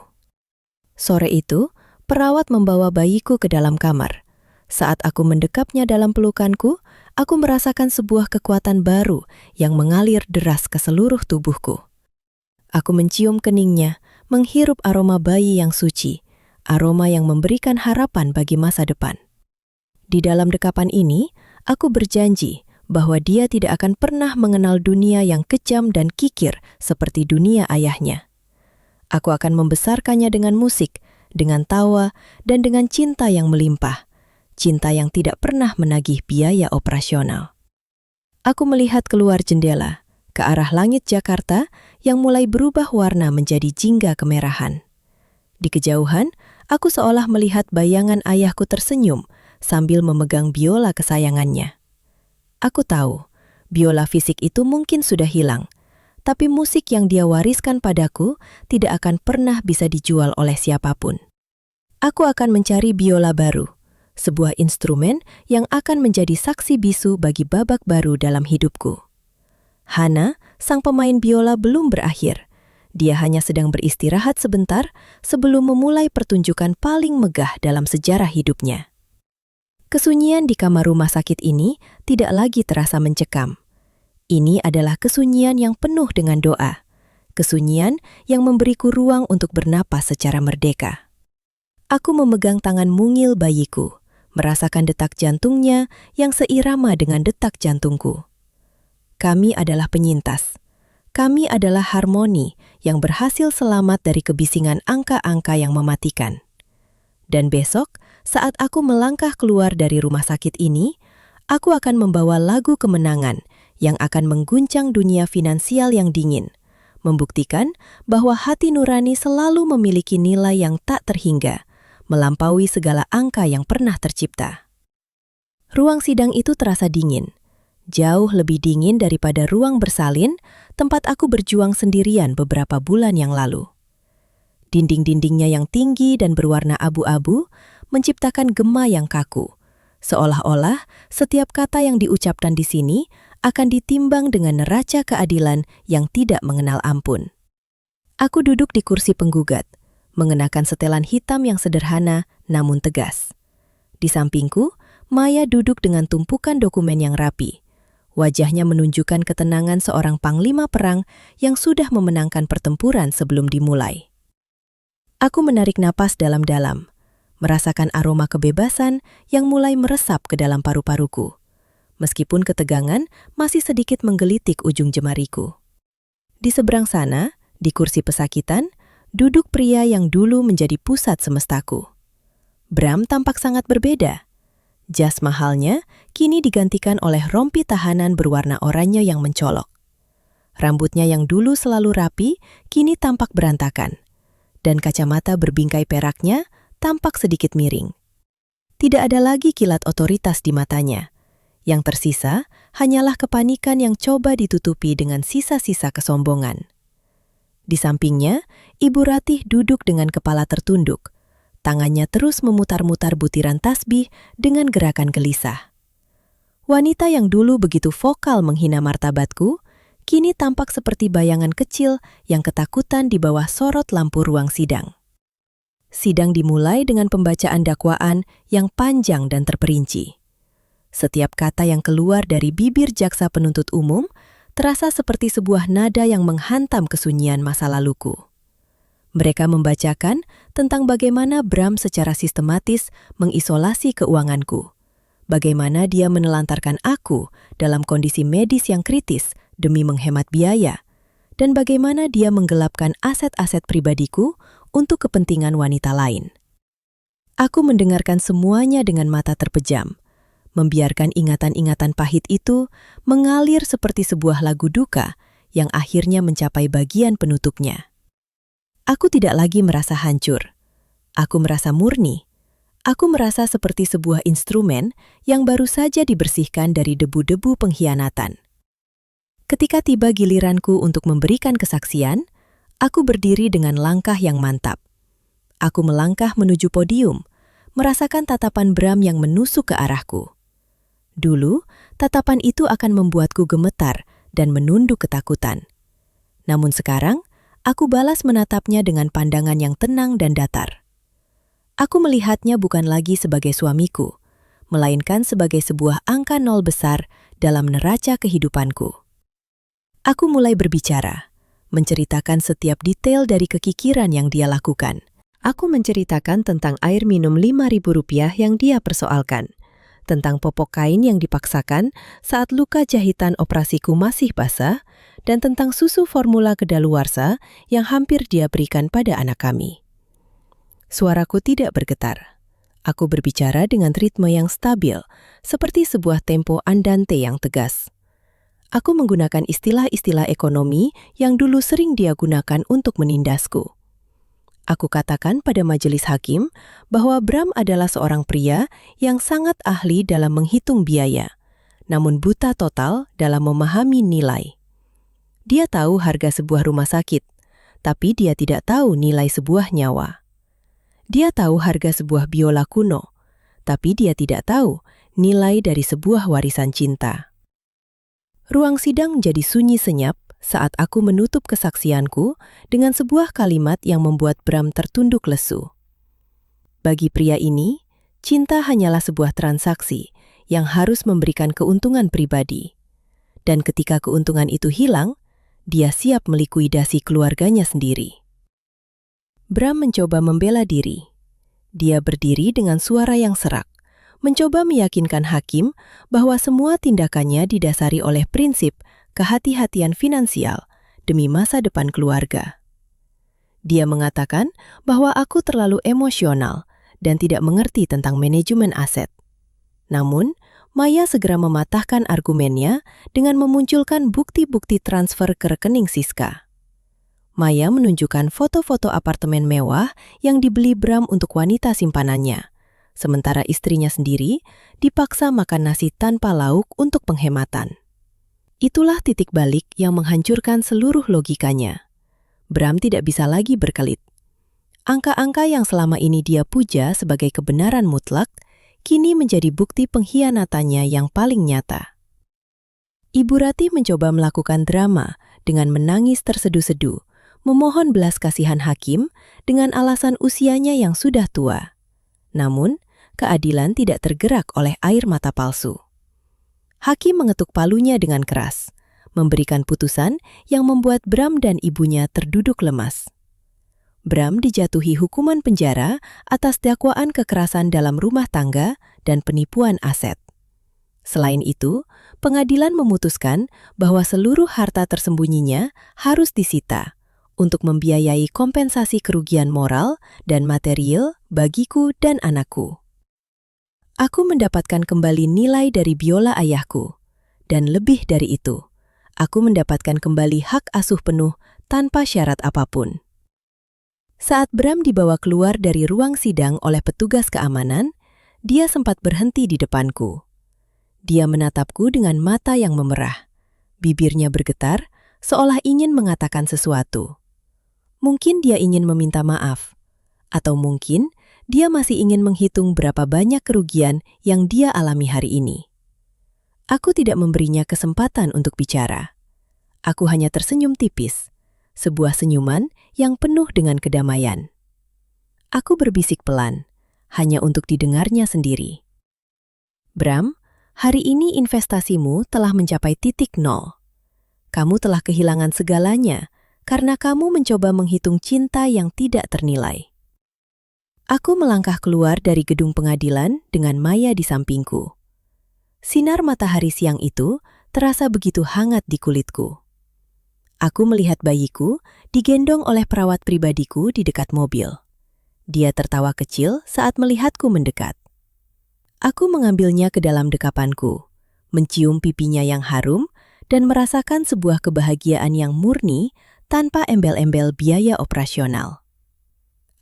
Sore itu, perawat membawa bayiku ke dalam kamar. Saat aku mendekapnya dalam pelukanku, aku merasakan sebuah kekuatan baru yang mengalir deras ke seluruh tubuhku. Aku mencium keningnya, menghirup aroma bayi yang suci, aroma yang memberikan harapan bagi masa depan. Di dalam dekapan ini, aku berjanji bahwa dia tidak akan pernah mengenal dunia yang kejam dan kikir seperti dunia ayahnya. Aku akan membesarkannya dengan musik, dengan tawa, dan dengan cinta yang melimpah, cinta yang tidak pernah menagih biaya operasional. Aku melihat keluar jendela, ke arah langit Jakarta yang mulai berubah warna menjadi jingga kemerahan. Di kejauhan, aku seolah melihat bayangan ayahku tersenyum sambil memegang biola kesayangannya. Aku tahu, Biola fisik itu mungkin sudah hilang, tapi musik yang dia wariskan padaku tidak akan pernah bisa dijual oleh siapapun. Aku akan mencari biola baru, sebuah instrumen yang akan menjadi saksi bisu bagi babak baru dalam hidupku. Hana, sang pemain biola, belum berakhir. Dia hanya sedang beristirahat sebentar sebelum memulai pertunjukan paling megah dalam sejarah hidupnya. Kesunyian di kamar rumah sakit ini tidak lagi terasa mencekam. Ini adalah kesunyian yang penuh dengan doa. Kesunyian yang memberiku ruang untuk bernapas secara merdeka. Aku memegang tangan mungil bayiku, merasakan detak jantungnya yang seirama dengan detak jantungku. Kami adalah penyintas. Kami adalah harmoni yang berhasil selamat dari kebisingan angka-angka yang mematikan. Dan besok, saat aku melangkah keluar dari rumah sakit ini, aku akan membawa lagu kemenangan yang akan mengguncang dunia finansial yang dingin, membuktikan bahwa hati nurani selalu memiliki nilai yang tak terhingga, melampaui segala angka yang pernah tercipta. Ruang sidang itu terasa dingin. Jauh lebih dingin daripada ruang bersalin, tempat aku berjuang sendirian beberapa bulan yang lalu. Dinding-dindingnya yang tinggi dan berwarna abu-abu menciptakan gema yang kaku, seolah-olah setiap kata yang diucapkan di sini akan ditimbang dengan neraca keadilan yang tidak mengenal ampun. Aku duduk di kursi penggugat, mengenakan setelan hitam yang sederhana namun tegas. Di sampingku, Maya duduk dengan tumpukan dokumen yang rapi. Wajahnya menunjukkan ketenangan seorang panglima perang yang sudah memenangkan pertempuran sebelum dimulai. Aku menarik napas dalam-dalam, merasakan aroma kebebasan yang mulai meresap ke dalam paru-paruku, meskipun ketegangan masih sedikit menggelitik ujung jemariku. Di seberang sana, di kursi pesakitan, duduk pria yang dulu menjadi pusat semestaku. Bram tampak sangat berbeda. Jas mahalnya kini digantikan oleh rompi tahanan berwarna oranye yang mencolok. Rambutnya yang dulu selalu rapi, kini tampak berantakan. Dan kacamata berbingkai peraknya tampak sedikit miring. Tidak ada lagi kilat otoritas di matanya. Yang tersisa hanyalah kepanikan yang coba ditutupi dengan sisa-sisa kesombongan. Di sampingnya, Ibu Ratih duduk dengan kepala tertunduk. Tangannya terus memutar-mutar butiran tasbih dengan gerakan gelisah. Wanita yang dulu begitu vokal menghina martabatku, kini tampak seperti bayangan kecil yang ketakutan di bawah sorot lampu ruang sidang. Sidang dimulai dengan pembacaan dakwaan yang panjang dan terperinci. Setiap kata yang keluar dari bibir jaksa penuntut umum terasa seperti sebuah nada yang menghantam kesunyian masa laluku. Mereka membacakan tentang bagaimana Bram secara sistematis mengisolasi keuanganku, bagaimana dia menelantarkan aku dalam kondisi medis yang kritis demi menghemat biaya, dan bagaimana dia menggelapkan aset-aset pribadiku untuk kepentingan wanita lain. Aku mendengarkan semuanya dengan mata terpejam, membiarkan ingatan-ingatan pahit itu mengalir seperti sebuah lagu duka yang akhirnya mencapai bagian penutupnya. Aku tidak lagi merasa hancur. Aku merasa murni. Aku merasa seperti sebuah instrumen yang baru saja dibersihkan dari debu-debu pengkhianatan. Ketika tiba giliranku untuk memberikan kesaksian, aku berdiri dengan langkah yang mantap. Aku melangkah menuju podium, merasakan tatapan Bram yang menusuk ke arahku. Dulu, tatapan itu akan membuatku gemetar dan menunduk ketakutan. Namun sekarang, aku balas menatapnya dengan pandangan yang tenang dan datar. Aku melihatnya bukan lagi sebagai suamiku, melainkan sebagai sebuah angka nol besar dalam neraca kehidupanku. Aku mulai berbicara, menceritakan setiap detail dari kekikiran yang dia lakukan. Aku menceritakan tentang air minum Rp5.000 yang dia persoalkan, tentang popok kain yang dipaksakan saat luka jahitan operasiku masih basah, dan tentang susu formula kedaluarsa yang hampir dia berikan pada anak kami. Suaraku tidak bergetar. Aku berbicara dengan ritme yang stabil, seperti sebuah tempo andante yang tegas. Aku menggunakan istilah-istilah ekonomi yang dulu sering dia gunakan untuk menindasku. Aku katakan pada majelis hakim bahwa Bram adalah seorang pria yang sangat ahli dalam menghitung biaya, namun buta total dalam memahami nilai. Dia tahu harga sebuah rumah sakit, tapi dia tidak tahu nilai sebuah nyawa. Dia tahu harga sebuah biola kuno, tapi dia tidak tahu nilai dari sebuah warisan cinta. Ruang sidang jadi sunyi senyap saat aku menutup kesaksianku dengan sebuah kalimat yang membuat Bram tertunduk lesu. Bagi pria ini, cinta hanyalah sebuah transaksi yang harus memberikan keuntungan pribadi. Dan ketika keuntungan itu hilang, dia siap melikuidasi keluarganya sendiri. Bram mencoba membela diri. Dia berdiri dengan suara yang serak, mencoba meyakinkan hakim bahwa semua tindakannya didasari oleh prinsip kehati-hatian finansial demi masa depan keluarga. Dia mengatakan bahwa aku terlalu emosional dan tidak mengerti tentang manajemen aset. Namun, Maya segera mematahkan argumennya dengan memunculkan bukti-bukti transfer ke rekening Siska. Maya menunjukkan foto-foto apartemen mewah yang dibeli Bram untuk wanita simpanannya, sementara istrinya sendiri dipaksa makan nasi tanpa lauk untuk penghematan. Itulah titik balik yang menghancurkan seluruh logikanya. Bram tidak bisa lagi berkelit. Angka-angka yang selama ini dia puja sebagai kebenaran mutlak, kini menjadi bukti pengkhianatannya yang paling nyata. Ibu Ratih mencoba melakukan drama dengan menangis terseduh-seduh, memohon belas kasihan hakim dengan alasan usianya yang sudah tua. Namun, keadilan tidak tergerak oleh air mata palsu. Hakim mengetuk palunya dengan keras, memberikan putusan yang membuat Bram dan ibunya terduduk lemas. Bram dijatuhi hukuman penjara atas dakwaan kekerasan dalam rumah tangga dan penipuan aset. Selain itu, pengadilan memutuskan bahwa seluruh harta tersembunyinya harus disita untuk membiayai kompensasi kerugian moral dan material bagiku dan anakku. Aku mendapatkan kembali nilai dari biola ayahku, dan lebih dari itu, aku mendapatkan kembali hak asuh penuh tanpa syarat apapun. Saat Bram dibawa keluar dari ruang sidang oleh petugas keamanan, dia sempat berhenti di depanku. Dia menatapku dengan mata yang memerah. Bibirnya bergetar, seolah ingin mengatakan sesuatu. Mungkin dia ingin meminta maaf. Atau mungkin dia masih ingin menghitung berapa banyak kerugian yang dia alami hari ini. Aku tidak memberinya kesempatan untuk bicara. Aku hanya tersenyum tipis. Sebuah senyuman yang penuh dengan kedamaian. Aku berbisik pelan, hanya untuk didengarnya sendiri. Bram, hari ini investasimu telah mencapai titik nol. Kamu telah kehilangan segalanya karena kamu mencoba menghitung cinta yang tidak ternilai. Aku melangkah keluar dari gedung pengadilan dengan Maya di sampingku. Sinar matahari siang itu terasa begitu hangat di kulitku. Aku melihat bayiku digendong oleh perawat pribadiku di dekat mobil. Dia tertawa kecil saat melihatku mendekat. Aku mengambilnya ke dalam dekapanku, mencium pipinya yang harum, dan merasakan sebuah kebahagiaan yang murni tanpa embel-embel biaya operasional.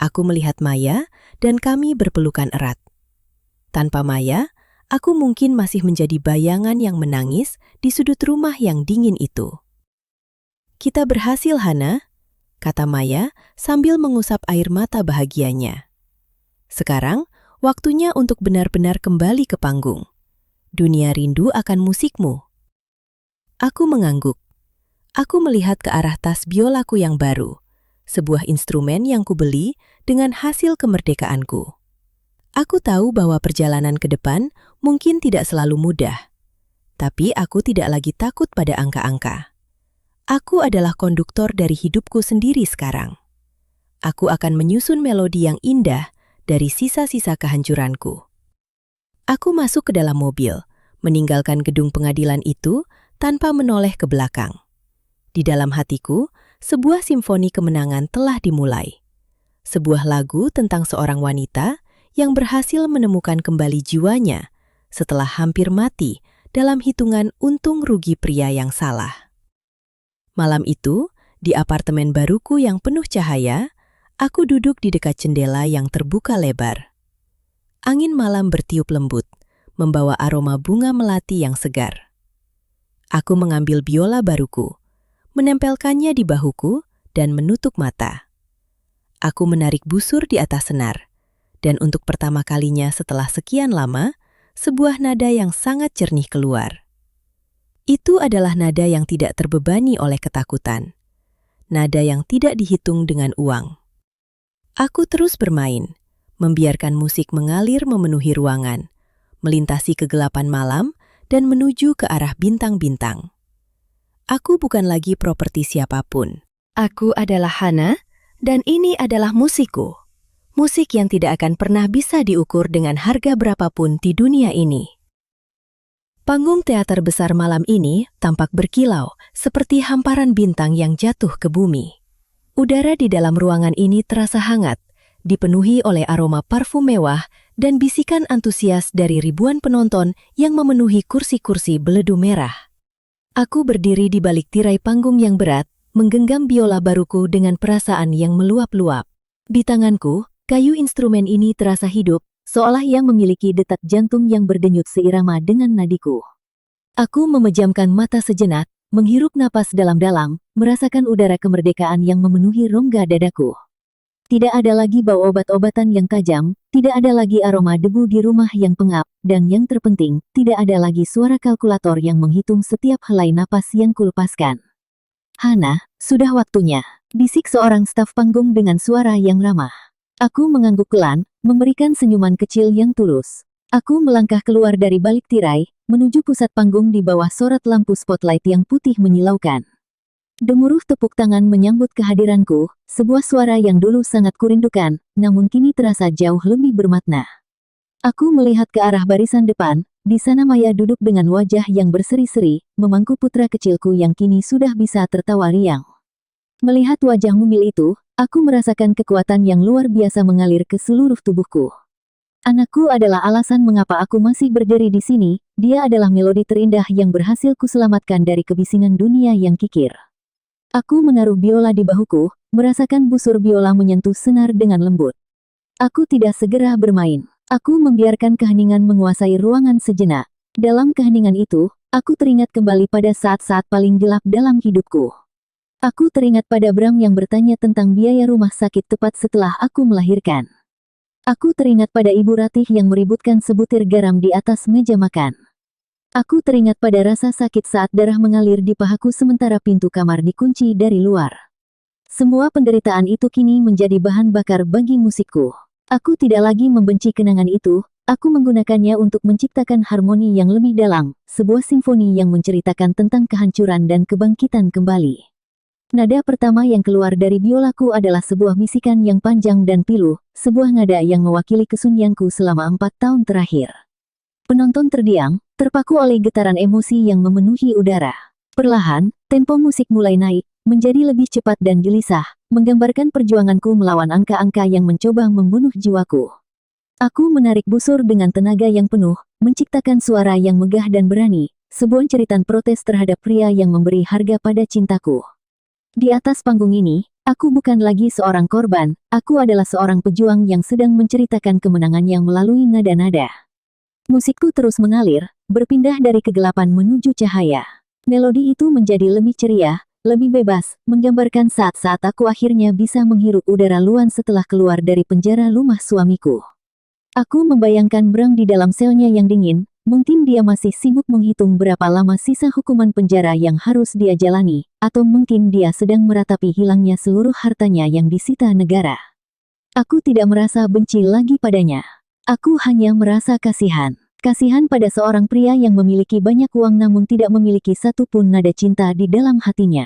Aku melihat Maya dan kami berpelukan erat. Tanpa Maya, aku mungkin masih menjadi bayangan yang menangis di sudut rumah yang dingin itu. Kita berhasil, Hana, kata Maya sambil mengusap air mata bahagianya. Sekarang, waktunya untuk benar-benar kembali ke panggung. Dunia rindu akan musikmu. Aku mengangguk. Aku melihat ke arah tas biolaku yang baru, sebuah instrumen yang kubeli dengan hasil kemerdekaanku. Aku tahu bahwa perjalanan ke depan mungkin tidak selalu mudah, tapi aku tidak lagi takut pada angka-angka. Aku adalah konduktor dari hidupku sendiri sekarang. Aku akan menyusun melodi yang indah dari sisa-sisa kehancuranku. Aku masuk ke dalam mobil, meninggalkan gedung pengadilan itu tanpa menoleh ke belakang. Di dalam hatiku, sebuah simfoni kemenangan telah dimulai. Sebuah lagu tentang seorang wanita yang berhasil menemukan kembali jiwanya setelah hampir mati dalam hitungan untung rugi pria yang salah. Malam itu, di apartemen baruku yang penuh cahaya, aku duduk di dekat jendela yang terbuka lebar. Angin malam bertiup lembut, membawa aroma bunga melati yang segar. Aku mengambil biola baruku, menempelkannya di bahuku, dan menutup mata. Aku menarik busur di atas senar, dan untuk pertama kalinya setelah sekian lama, sebuah nada yang sangat jernih keluar. Itu adalah nada yang tidak terbebani oleh ketakutan. Nada yang tidak dihitung dengan uang. Aku terus bermain, membiarkan musik mengalir memenuhi ruangan, melintasi kegelapan malam, dan menuju ke arah bintang-bintang. Aku bukan lagi properti siapapun. Aku adalah Hana, dan ini adalah musikku. Musik yang tidak akan pernah bisa diukur dengan harga berapapun di dunia ini. Panggung teater besar malam ini tampak berkilau, seperti hamparan bintang yang jatuh ke bumi. Udara di dalam ruangan ini terasa hangat, dipenuhi oleh aroma parfum mewah dan bisikan antusias dari ribuan penonton yang memenuhi kursi-kursi beledu merah. Aku berdiri di balik tirai panggung yang berat, menggenggam biola baruku dengan perasaan yang meluap-luap. Di tanganku, kayu instrumen ini terasa hidup, seolah yang memiliki detak jantung yang berdenyut seirama dengan nadiku. Aku memejamkan mata sejenak, menghirup napas dalam-dalam, merasakan udara kemerdekaan yang memenuhi rongga dadaku. Tidak ada lagi bau obat-obatan yang tajam, tidak ada lagi aroma debu di rumah yang pengap, dan yang terpenting, tidak ada lagi suara kalkulator yang menghitung setiap helai napas yang kulepaskan. Hana, sudah waktunya, bisik seorang staf panggung dengan suara yang ramah. Aku mengangguk pelan, memberikan senyuman kecil yang tulus. Aku melangkah keluar dari balik tirai, menuju pusat panggung di bawah sorot lampu spotlight yang putih menyilaukan. Gemuruh tepuk tangan menyambut kehadiranku, sebuah suara yang dulu sangat kurindukan, namun kini terasa jauh lebih bermakna. Aku melihat ke arah barisan depan, di sana Maya duduk dengan wajah yang berseri-seri, memangku putra kecilku yang kini sudah bisa tertawa riang. Melihat wajah mumil itu, aku merasakan kekuatan yang luar biasa mengalir ke seluruh tubuhku. Anakku adalah alasan mengapa aku masih berdiri di sini, dia adalah melodi terindah yang berhasil kuselamatkan dari kebisingan dunia yang kikir. Aku menaruh biola di bahuku, merasakan busur biola menyentuh senar dengan lembut. Aku tidak segera bermain. Aku membiarkan keheningan menguasai ruangan sejenak. Dalam keheningan itu, aku teringat kembali pada saat-saat paling gelap dalam hidupku. Aku teringat pada Bram yang bertanya tentang biaya rumah sakit tepat setelah aku melahirkan. Aku teringat pada Ibu Ratih yang meributkan sebutir garam di atas meja makan. Aku teringat pada rasa sakit saat darah mengalir di pahaku sementara pintu kamar dikunci dari luar. Semua penderitaan itu kini menjadi bahan bakar bagi musikku. Aku tidak lagi membenci kenangan itu, aku menggunakannya untuk menciptakan harmoni yang lebih dalam, sebuah simfoni yang menceritakan tentang kehancuran dan kebangkitan kembali. Nada pertama yang keluar dari biolaku adalah sebuah bisikan yang panjang dan pilu, sebuah nada yang mewakili kesunyianku selama 4 tahun terakhir. Penonton terdiam, terpaku oleh getaran emosi yang memenuhi udara. Perlahan, tempo musik mulai naik, menjadi lebih cepat dan gelisah, menggambarkan perjuanganku melawan angka-angka yang mencoba membunuh jiwaku. Aku menarik busur dengan tenaga yang penuh, menciptakan suara yang megah dan berani, sebuah ceritan protes terhadap pria yang memberi harga pada cintaku. Di atas panggung ini, aku bukan lagi seorang korban, aku adalah seorang pejuang yang sedang menceritakan kemenangannya melalui nada-nada. Musikku terus mengalir, berpindah dari kegelapan menuju cahaya. Melodi itu menjadi lebih ceria, lebih bebas, menggambarkan saat-saat aku akhirnya bisa menghirup udara luar setelah keluar dari penjara rumah suamiku. Aku membayangkan Bram di dalam selnya yang dingin, mungkin dia masih sibuk menghitung berapa lama sisa hukuman penjara yang harus dia jalani, atau mungkin dia sedang meratapi hilangnya seluruh hartanya yang disita negara. Aku tidak merasa benci lagi padanya. Aku hanya merasa kasihan. Kasihan pada seorang pria yang memiliki banyak uang namun tidak memiliki satu pun nada cinta di dalam hatinya.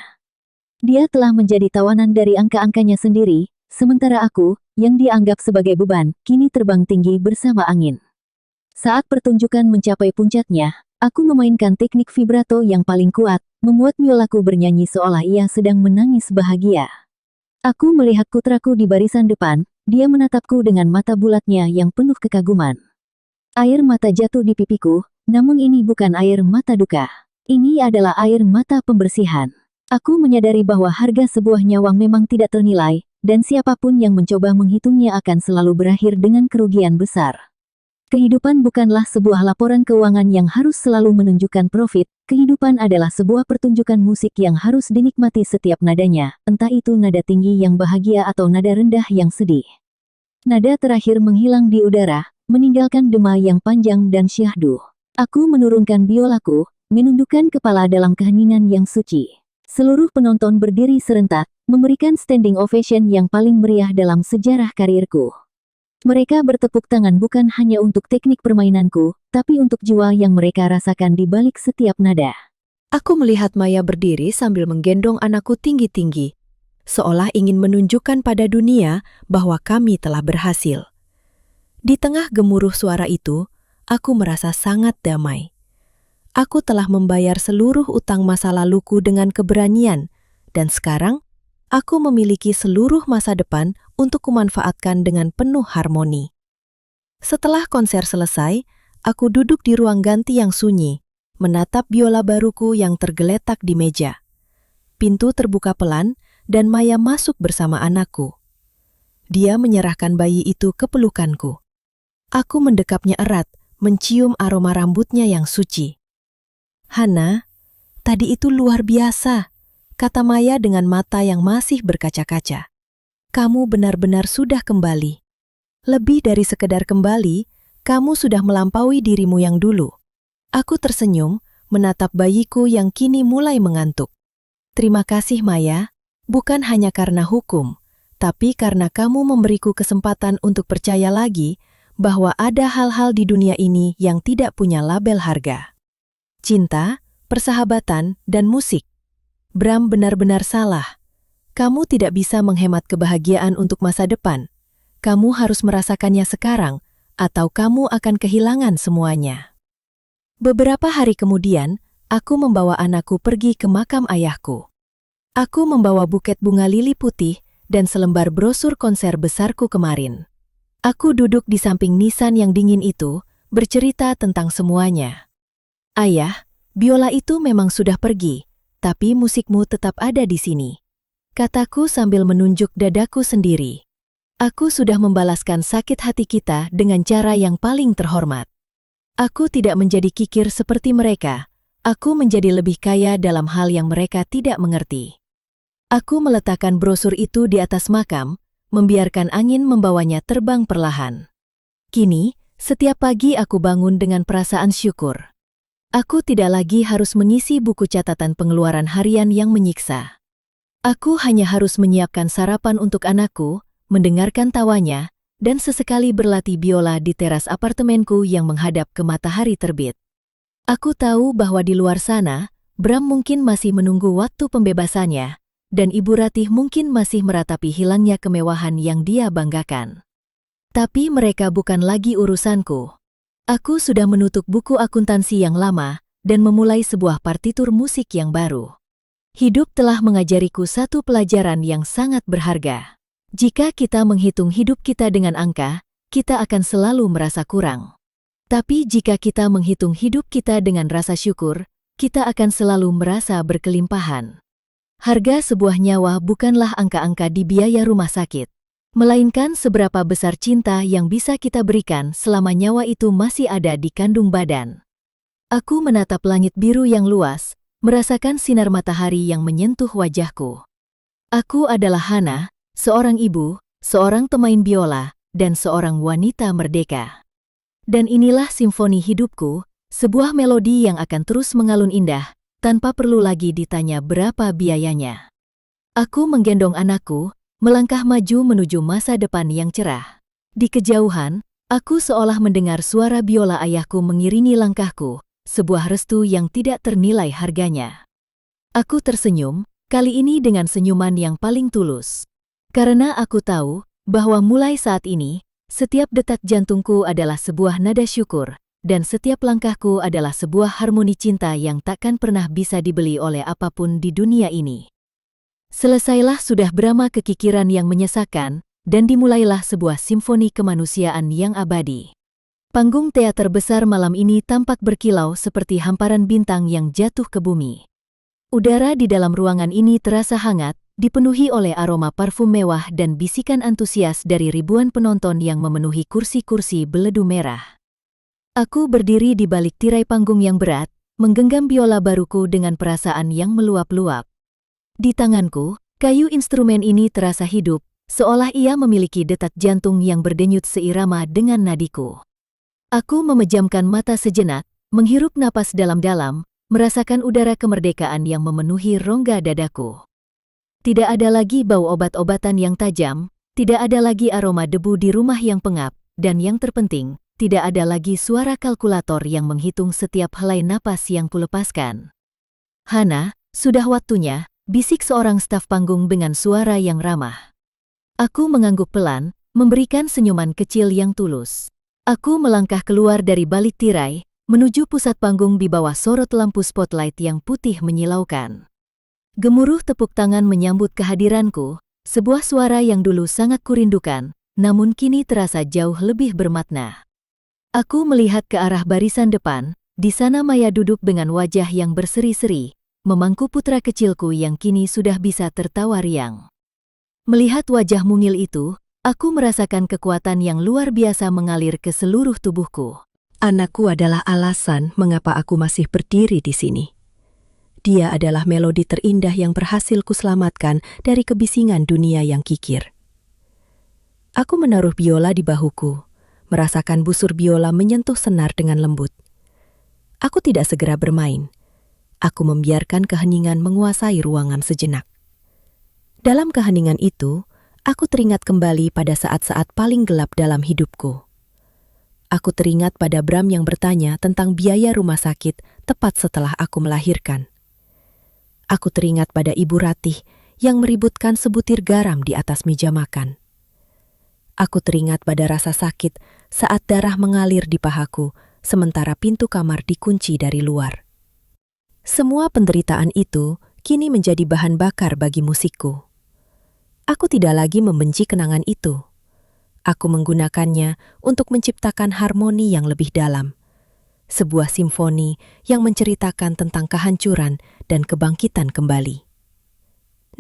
Dia telah menjadi tawanan dari angka-angkanya sendiri, sementara aku, yang dianggap sebagai beban, kini terbang tinggi bersama angin. Saat pertunjukan mencapai puncaknya, aku memainkan teknik vibrato yang paling kuat, membuat biolaku bernyanyi seolah ia sedang menangis bahagia. Aku melihat putraku di barisan depan, dia menatapku dengan mata bulatnya yang penuh kekaguman. Air mata jatuh di pipiku, namun ini bukan air mata duka. Ini adalah air mata pembersihan. Aku menyadari bahwa harga sebuah nyawa memang tidak ternilai, dan siapapun yang mencoba menghitungnya akan selalu berakhir dengan kerugian besar. Kehidupan bukanlah sebuah laporan keuangan yang harus selalu menunjukkan profit. Kehidupan adalah sebuah pertunjukan musik yang harus dinikmati setiap nadanya, entah itu nada tinggi yang bahagia atau nada rendah yang sedih. Nada terakhir menghilang di udara, meninggalkan dema yang panjang dan syahdu. Aku menurunkan biolaku, menundukkan kepala dalam keheningan yang suci. Seluruh penonton berdiri serentak, memberikan standing ovation yang paling meriah dalam sejarah karirku. Mereka bertepuk tangan bukan hanya untuk teknik permainanku, tapi untuk jiwa yang mereka rasakan di balik setiap nada. Aku melihat Maya berdiri sambil menggendong anakku tinggi-tinggi, seolah ingin menunjukkan pada dunia bahwa kami telah berhasil. Di tengah gemuruh suara itu, aku merasa sangat damai. Aku telah membayar seluruh utang masa laluku dengan keberanian, dan sekarang aku memiliki seluruh masa depan untuk kumanfaatkan dengan penuh harmoni. Setelah konser selesai, aku duduk di ruang ganti yang sunyi, menatap biola baruku yang tergeletak di meja. Pintu terbuka pelan, dan Maya masuk bersama anakku. Dia menyerahkan bayi itu ke pelukanku. Aku mendekapnya erat, mencium aroma rambutnya yang suci. "Hana, tadi itu luar biasa," kata Maya dengan mata yang masih berkaca-kaca. "Kamu benar-benar sudah kembali. Lebih dari sekedar kembali, kamu sudah melampaui dirimu yang dulu." Aku tersenyum, menatap bayiku yang kini mulai mengantuk. "Terima kasih Maya, bukan hanya karena hukum, tapi karena kamu memberiku kesempatan untuk percaya lagi bahwa ada hal-hal di dunia ini yang tidak punya label harga. Cinta, persahabatan, dan musik. Bram benar-benar salah. Kamu tidak bisa menghemat kebahagiaan untuk masa depan. Kamu harus merasakannya sekarang, atau kamu akan kehilangan semuanya." Beberapa hari kemudian, aku membawa anakku pergi ke makam ayahku. Aku membawa buket bunga lili putih dan selembar brosur konser besarku kemarin. Aku duduk di samping nisan yang dingin itu, bercerita tentang semuanya. "Ayah, biola itu memang sudah pergi, tapi musikmu tetap ada di sini," kataku sambil menunjuk dadaku sendiri. "Aku sudah membalaskan sakit hati kita dengan cara yang paling terhormat. Aku tidak menjadi kikir seperti mereka, aku menjadi lebih kaya dalam hal yang mereka tidak mengerti." Aku meletakkan brosur itu di atas makam, membiarkan angin membawanya terbang perlahan. Kini, setiap pagi aku bangun dengan perasaan syukur. Aku tidak lagi harus mengisi buku catatan pengeluaran harian yang menyiksa. Aku hanya harus menyiapkan sarapan untuk anakku, mendengarkan tawanya, dan sesekali berlatih biola di teras apartemenku yang menghadap ke matahari terbit. Aku tahu bahwa di luar sana, Bram mungkin masih menunggu waktu pembebasannya, dan Ibu Ratih mungkin masih meratapi hilangnya kemewahan yang dia banggakan. Tapi mereka bukan lagi urusanku. Aku sudah menutup buku akuntansi yang lama dan memulai sebuah partitur musik yang baru. Hidup telah mengajariku satu pelajaran yang sangat berharga. Jika kita menghitung hidup kita dengan angka, kita akan selalu merasa kurang. Tapi jika kita menghitung hidup kita dengan rasa syukur, kita akan selalu merasa berkelimpahan. Harga sebuah nyawa bukanlah angka-angka di biaya rumah sakit, melainkan seberapa besar cinta yang bisa kita berikan selama nyawa itu masih ada di kandung badan. Aku menatap langit biru yang luas, merasakan sinar matahari yang menyentuh wajahku. Aku adalah Hana, seorang ibu, seorang pemain biola, dan seorang wanita merdeka. Dan inilah simfoni hidupku, sebuah melodi yang akan terus mengalun indah, tanpa perlu lagi ditanya berapa biayanya. Aku menggendong anakku, melangkah maju menuju masa depan yang cerah. Di kejauhan, aku seolah mendengar suara biola ayahku mengiringi langkahku, sebuah restu yang tidak ternilai harganya. Aku tersenyum, kali ini dengan senyuman yang paling tulus. Karena aku tahu bahwa mulai saat ini, setiap detak jantungku adalah sebuah nada syukur, dan setiap langkahku adalah sebuah harmoni cinta yang takkan pernah bisa dibeli oleh apapun di dunia ini. Selesailah sudah Brahma kekikiran yang menyesakan, dan dimulailah sebuah simfoni kemanusiaan yang abadi. Panggung teater besar malam ini tampak berkilau seperti hamparan bintang yang jatuh ke bumi. Udara di dalam ruangan ini terasa hangat, dipenuhi oleh aroma parfum mewah dan bisikan antusias dari ribuan penonton yang memenuhi kursi-kursi beledu merah. Aku berdiri di balik tirai panggung yang berat, menggenggam biola baruku dengan perasaan yang meluap-luap. Di tanganku, kayu instrumen ini terasa hidup, seolah ia memiliki detak jantung yang berdenyut seirama dengan nadiku. Aku memejamkan mata sejenak, menghirup napas dalam-dalam, merasakan udara kemerdekaan yang memenuhi rongga dadaku. Tidak ada lagi bau obat-obatan yang tajam, tidak ada lagi aroma debu di rumah yang pengap, dan yang terpenting, tidak ada lagi suara kalkulator yang menghitung setiap helai napas yang kulepaskan. "Hana, sudah waktunya," bisik seorang staf panggung dengan suara yang ramah. Aku mengangguk pelan, memberikan senyuman kecil yang tulus. Aku melangkah keluar dari balik tirai, menuju pusat panggung di bawah sorot lampu spotlight yang putih menyilaukan. Gemuruh tepuk tangan menyambut kehadiranku, sebuah suara yang dulu sangat kurindukan, namun kini terasa jauh lebih bermakna. Aku melihat ke arah barisan depan, di sana Maya duduk dengan wajah yang berseri-seri, memangku putra kecilku yang kini sudah bisa tertawa riang. Melihat wajah mungil itu, aku merasakan kekuatan yang luar biasa mengalir ke seluruh tubuhku. Anakku adalah alasan mengapa aku masih berdiri di sini. Dia adalah melodi terindah yang berhasil kuselamatkan dari kebisingan dunia yang kikir. Aku menaruh biola di bahuku, merasakan busur biola menyentuh senar dengan lembut. Aku tidak segera bermain. Aku membiarkan keheningan menguasai ruangan sejenak. Dalam keheningan itu, aku teringat kembali pada saat-saat paling gelap dalam hidupku. Aku teringat pada Bram yang bertanya tentang biaya rumah sakit tepat setelah aku melahirkan. Aku teringat pada Ibu Ratih yang meributkan sebutir garam di atas meja makan. Aku teringat pada rasa sakit saat darah mengalir di pahaku sementara pintu kamar dikunci dari luar. Semua penderitaan itu kini menjadi bahan bakar bagi musikku. Aku tidak lagi membenci kenangan itu. Aku menggunakannya untuk menciptakan harmoni yang lebih dalam. Sebuah simfoni yang menceritakan tentang kehancuran dan kebangkitan kembali.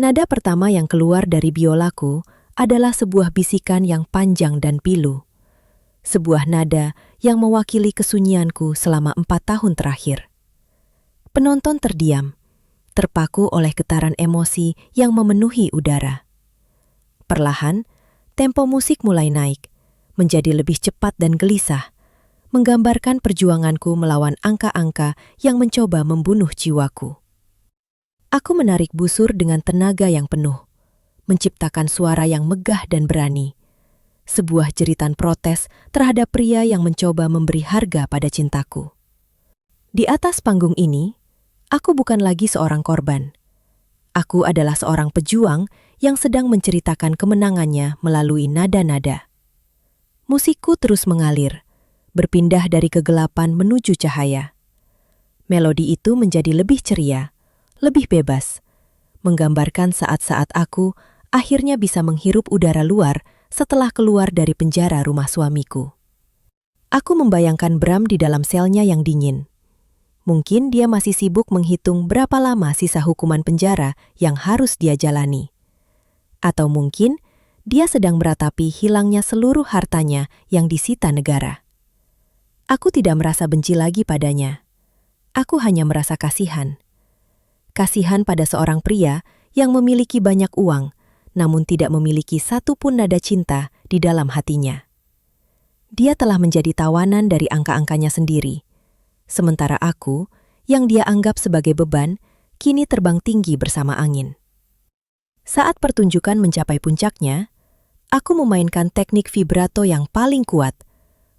Nada pertama yang keluar dari biolaku adalah sebuah bisikan yang panjang dan pilu. Sebuah nada yang mewakili kesunyianku selama 4 tahun terakhir. Penonton terdiam, terpaku oleh getaran emosi yang memenuhi udara. Perlahan, tempo musik mulai naik, menjadi lebih cepat dan gelisah, menggambarkan perjuanganku melawan angka-angka yang mencoba membunuh jiwaku. Aku menarik busur dengan tenaga yang penuh, menciptakan suara yang megah dan berani. Sebuah jeritan protes terhadap pria yang mencoba memberi harga pada cintaku. Di atas panggung ini, aku bukan lagi seorang korban. Aku adalah seorang pejuang yang sedang menceritakan kemenangannya melalui nada-nada. Musikku terus mengalir, berpindah dari kegelapan menuju cahaya. Melodi itu menjadi lebih ceria, lebih bebas, menggambarkan saat-saat aku akhirnya bisa menghirup udara luar setelah keluar dari penjara rumah suamiku. Aku membayangkan Bram di dalam selnya yang dingin. Mungkin dia masih sibuk menghitung berapa lama sisa hukuman penjara yang harus dia jalani. Atau mungkin dia sedang meratapi hilangnya seluruh hartanya yang disita negara. Aku tidak merasa benci lagi padanya. Aku hanya merasa kasihan. Kasihan pada seorang pria yang memiliki banyak uang, namun tidak memiliki satu pun nada cinta di dalam hatinya. Dia telah menjadi tawanan dari angka-angkanya sendiri, sementara aku, yang dia anggap sebagai beban, kini terbang tinggi bersama angin. Saat pertunjukan mencapai puncaknya, aku memainkan teknik vibrato yang paling kuat,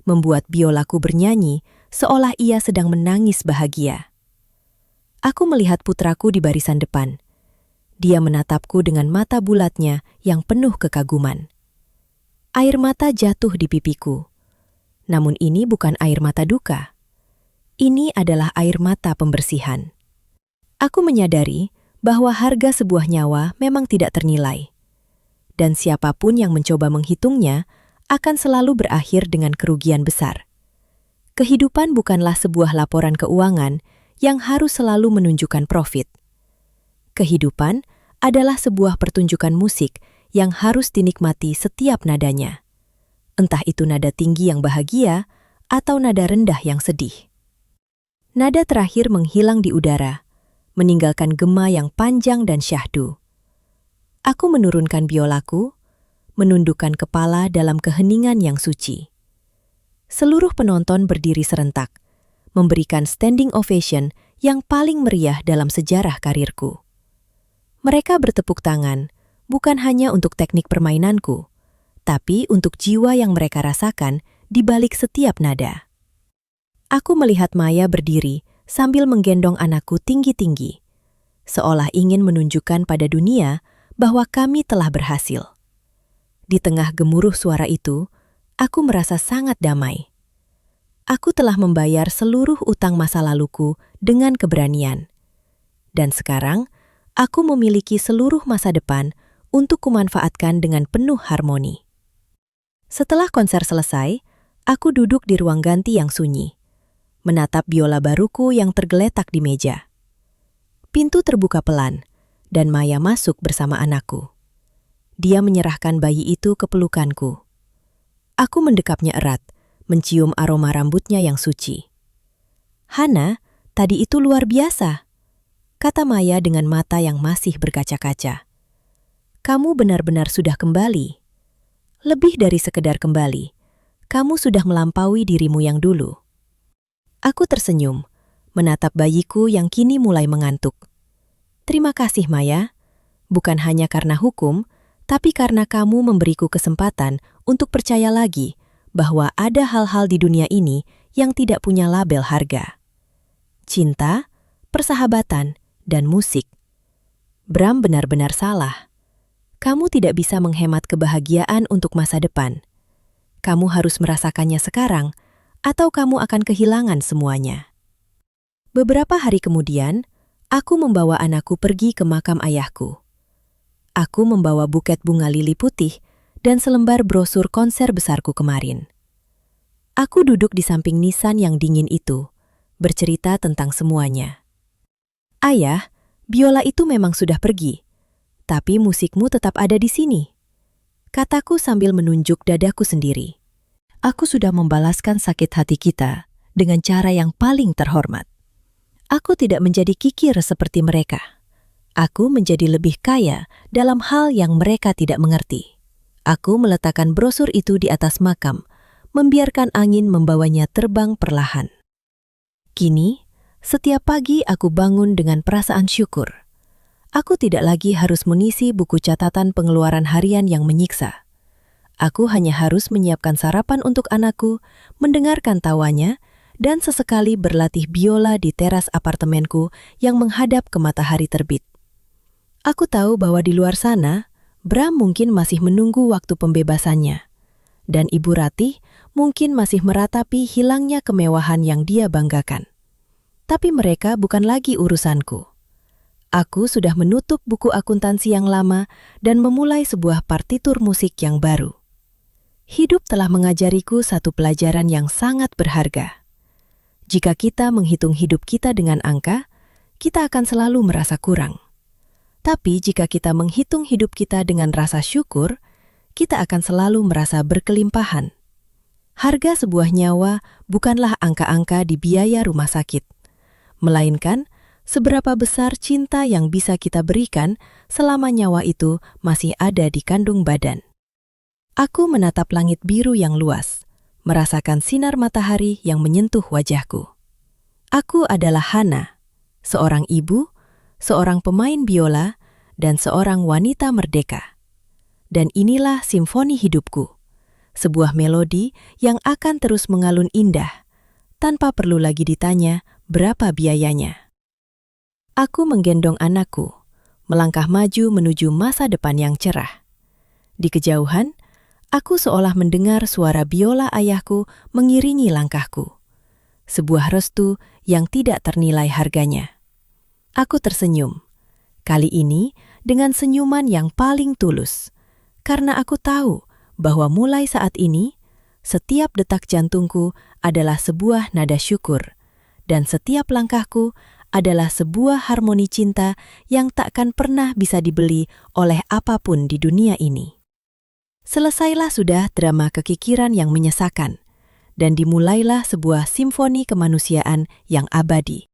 membuat biolaku bernyanyi seolah ia sedang menangis bahagia. Aku melihat putraku di barisan depan. Dia menatapku dengan mata bulatnya yang penuh kekaguman. Air mata jatuh di pipiku. Namun ini bukan air mata duka. Ini adalah air mata pembersihan. Aku menyadari bahwa harga sebuah nyawa memang tidak ternilai. Dan siapapun yang mencoba menghitungnya akan selalu berakhir dengan kerugian besar. Kehidupan bukanlah sebuah laporan keuangan yang harus selalu menunjukkan profit. Kehidupan adalah sebuah pertunjukan musik yang harus dinikmati setiap nadanya. Entah itu nada tinggi yang bahagia atau nada rendah yang sedih. Nada terakhir menghilang di udara, meninggalkan gema yang panjang dan syahdu. Aku menurunkan biolaku, menundukkan kepala dalam keheningan yang suci. Seluruh penonton berdiri serentak, memberikan standing ovation yang paling meriah dalam sejarah karirku. Mereka bertepuk tangan, bukan hanya untuk teknik permainanku, tapi untuk jiwa yang mereka rasakan di balik setiap nada. Aku melihat Maya berdiri sambil menggendong anakku tinggi-tinggi, seolah ingin menunjukkan pada dunia bahwa kami telah berhasil. Di tengah gemuruh suara itu, aku merasa sangat damai. Aku telah membayar seluruh utang masa laluku dengan keberanian. Dan sekarang, aku memiliki seluruh masa depan untuk kumanfaatkan dengan penuh harmoni. Setelah konser selesai, aku duduk di ruang ganti yang sunyi, menatap biola baruku yang tergeletak di meja. Pintu terbuka pelan, dan Maya masuk bersama anakku. Dia menyerahkan bayi itu ke pelukanku. Aku mendekapnya erat, mencium aroma rambutnya yang suci. "Hana, tadi itu luar biasa," kata Maya dengan mata yang masih berkaca-kaca. "Kamu benar-benar sudah kembali. Lebih dari sekedar kembali, kamu sudah melampaui dirimu yang dulu." Aku tersenyum, menatap bayiku yang kini mulai mengantuk. "Terima kasih, Maya. Bukan hanya karena hukum, tapi karena kamu memberiku kesempatan untuk percaya lagi bahwa ada hal-hal di dunia ini yang tidak punya label harga. Cinta, persahabatan, dan musik. Bram benar-benar salah. Kamu tidak bisa menghemat kebahagiaan untuk masa depan. Kamu harus merasakannya sekarang, atau kamu akan kehilangan semuanya." Beberapa hari kemudian, aku membawa anakku pergi ke makam ayahku. Aku membawa buket bunga lili putih dan selembar brosur konser besarku kemarin. Aku duduk di samping nisan yang dingin itu, bercerita tentang semuanya. "Ayah, biola itu memang sudah pergi, tapi musikmu tetap ada di sini," kataku sambil menunjuk dadaku sendiri. "Aku sudah membalaskan sakit hati kita dengan cara yang paling terhormat. Aku tidak menjadi kikir seperti mereka. Aku menjadi lebih kaya dalam hal yang mereka tidak mengerti." Aku meletakkan brosur itu di atas makam, membiarkan angin membawanya terbang perlahan. Kini, setiap pagi aku bangun dengan perasaan syukur. Aku tidak lagi harus mengisi buku catatan pengeluaran harian yang menyiksa. Aku hanya harus menyiapkan sarapan untuk anakku, mendengarkan tawanya, dan sesekali berlatih biola di teras apartemenku yang menghadap ke matahari terbit. Aku tahu bahwa di luar sana, Bram mungkin masih menunggu waktu pembebasannya, dan Ibu Ratih mungkin masih meratapi hilangnya kemewahan yang dia banggakan. Tapi mereka bukan lagi urusanku. Aku sudah menutup buku akuntansi yang lama dan memulai sebuah partitur musik yang baru. Hidup telah mengajariku satu pelajaran yang sangat berharga. Jika kita menghitung hidup kita dengan angka, kita akan selalu merasa kurang. Tapi jika kita menghitung hidup kita dengan rasa syukur, kita akan selalu merasa berkelimpahan. Harga sebuah nyawa bukanlah angka-angka di biaya rumah sakit, melainkan seberapa besar cinta yang bisa kita berikan selama nyawa itu masih ada di kandung badan. Aku menatap langit biru yang luas, merasakan sinar matahari yang menyentuh wajahku. Aku adalah Hana, seorang ibu, seorang pemain biola, dan seorang wanita merdeka. Dan inilah simfoni hidupku, sebuah melodi yang akan terus mengalun indah, tanpa perlu lagi ditanya berapa biayanya. Aku menggendong anakku, melangkah maju menuju masa depan yang cerah. Di kejauhan, aku seolah mendengar suara biola ayahku mengiringi langkahku. Sebuah restu yang tidak ternilai harganya. Aku tersenyum, kali ini dengan senyuman yang paling tulus, karena aku tahu bahwa mulai saat ini, setiap detak jantungku adalah sebuah nada syukur, dan setiap langkahku adalah sebuah harmoni cinta yang takkan pernah bisa dibeli oleh apapun di dunia ini. Selesailah sudah drama kekikiran yang menyesakan, dan dimulailah sebuah simfoni kemanusiaan yang abadi.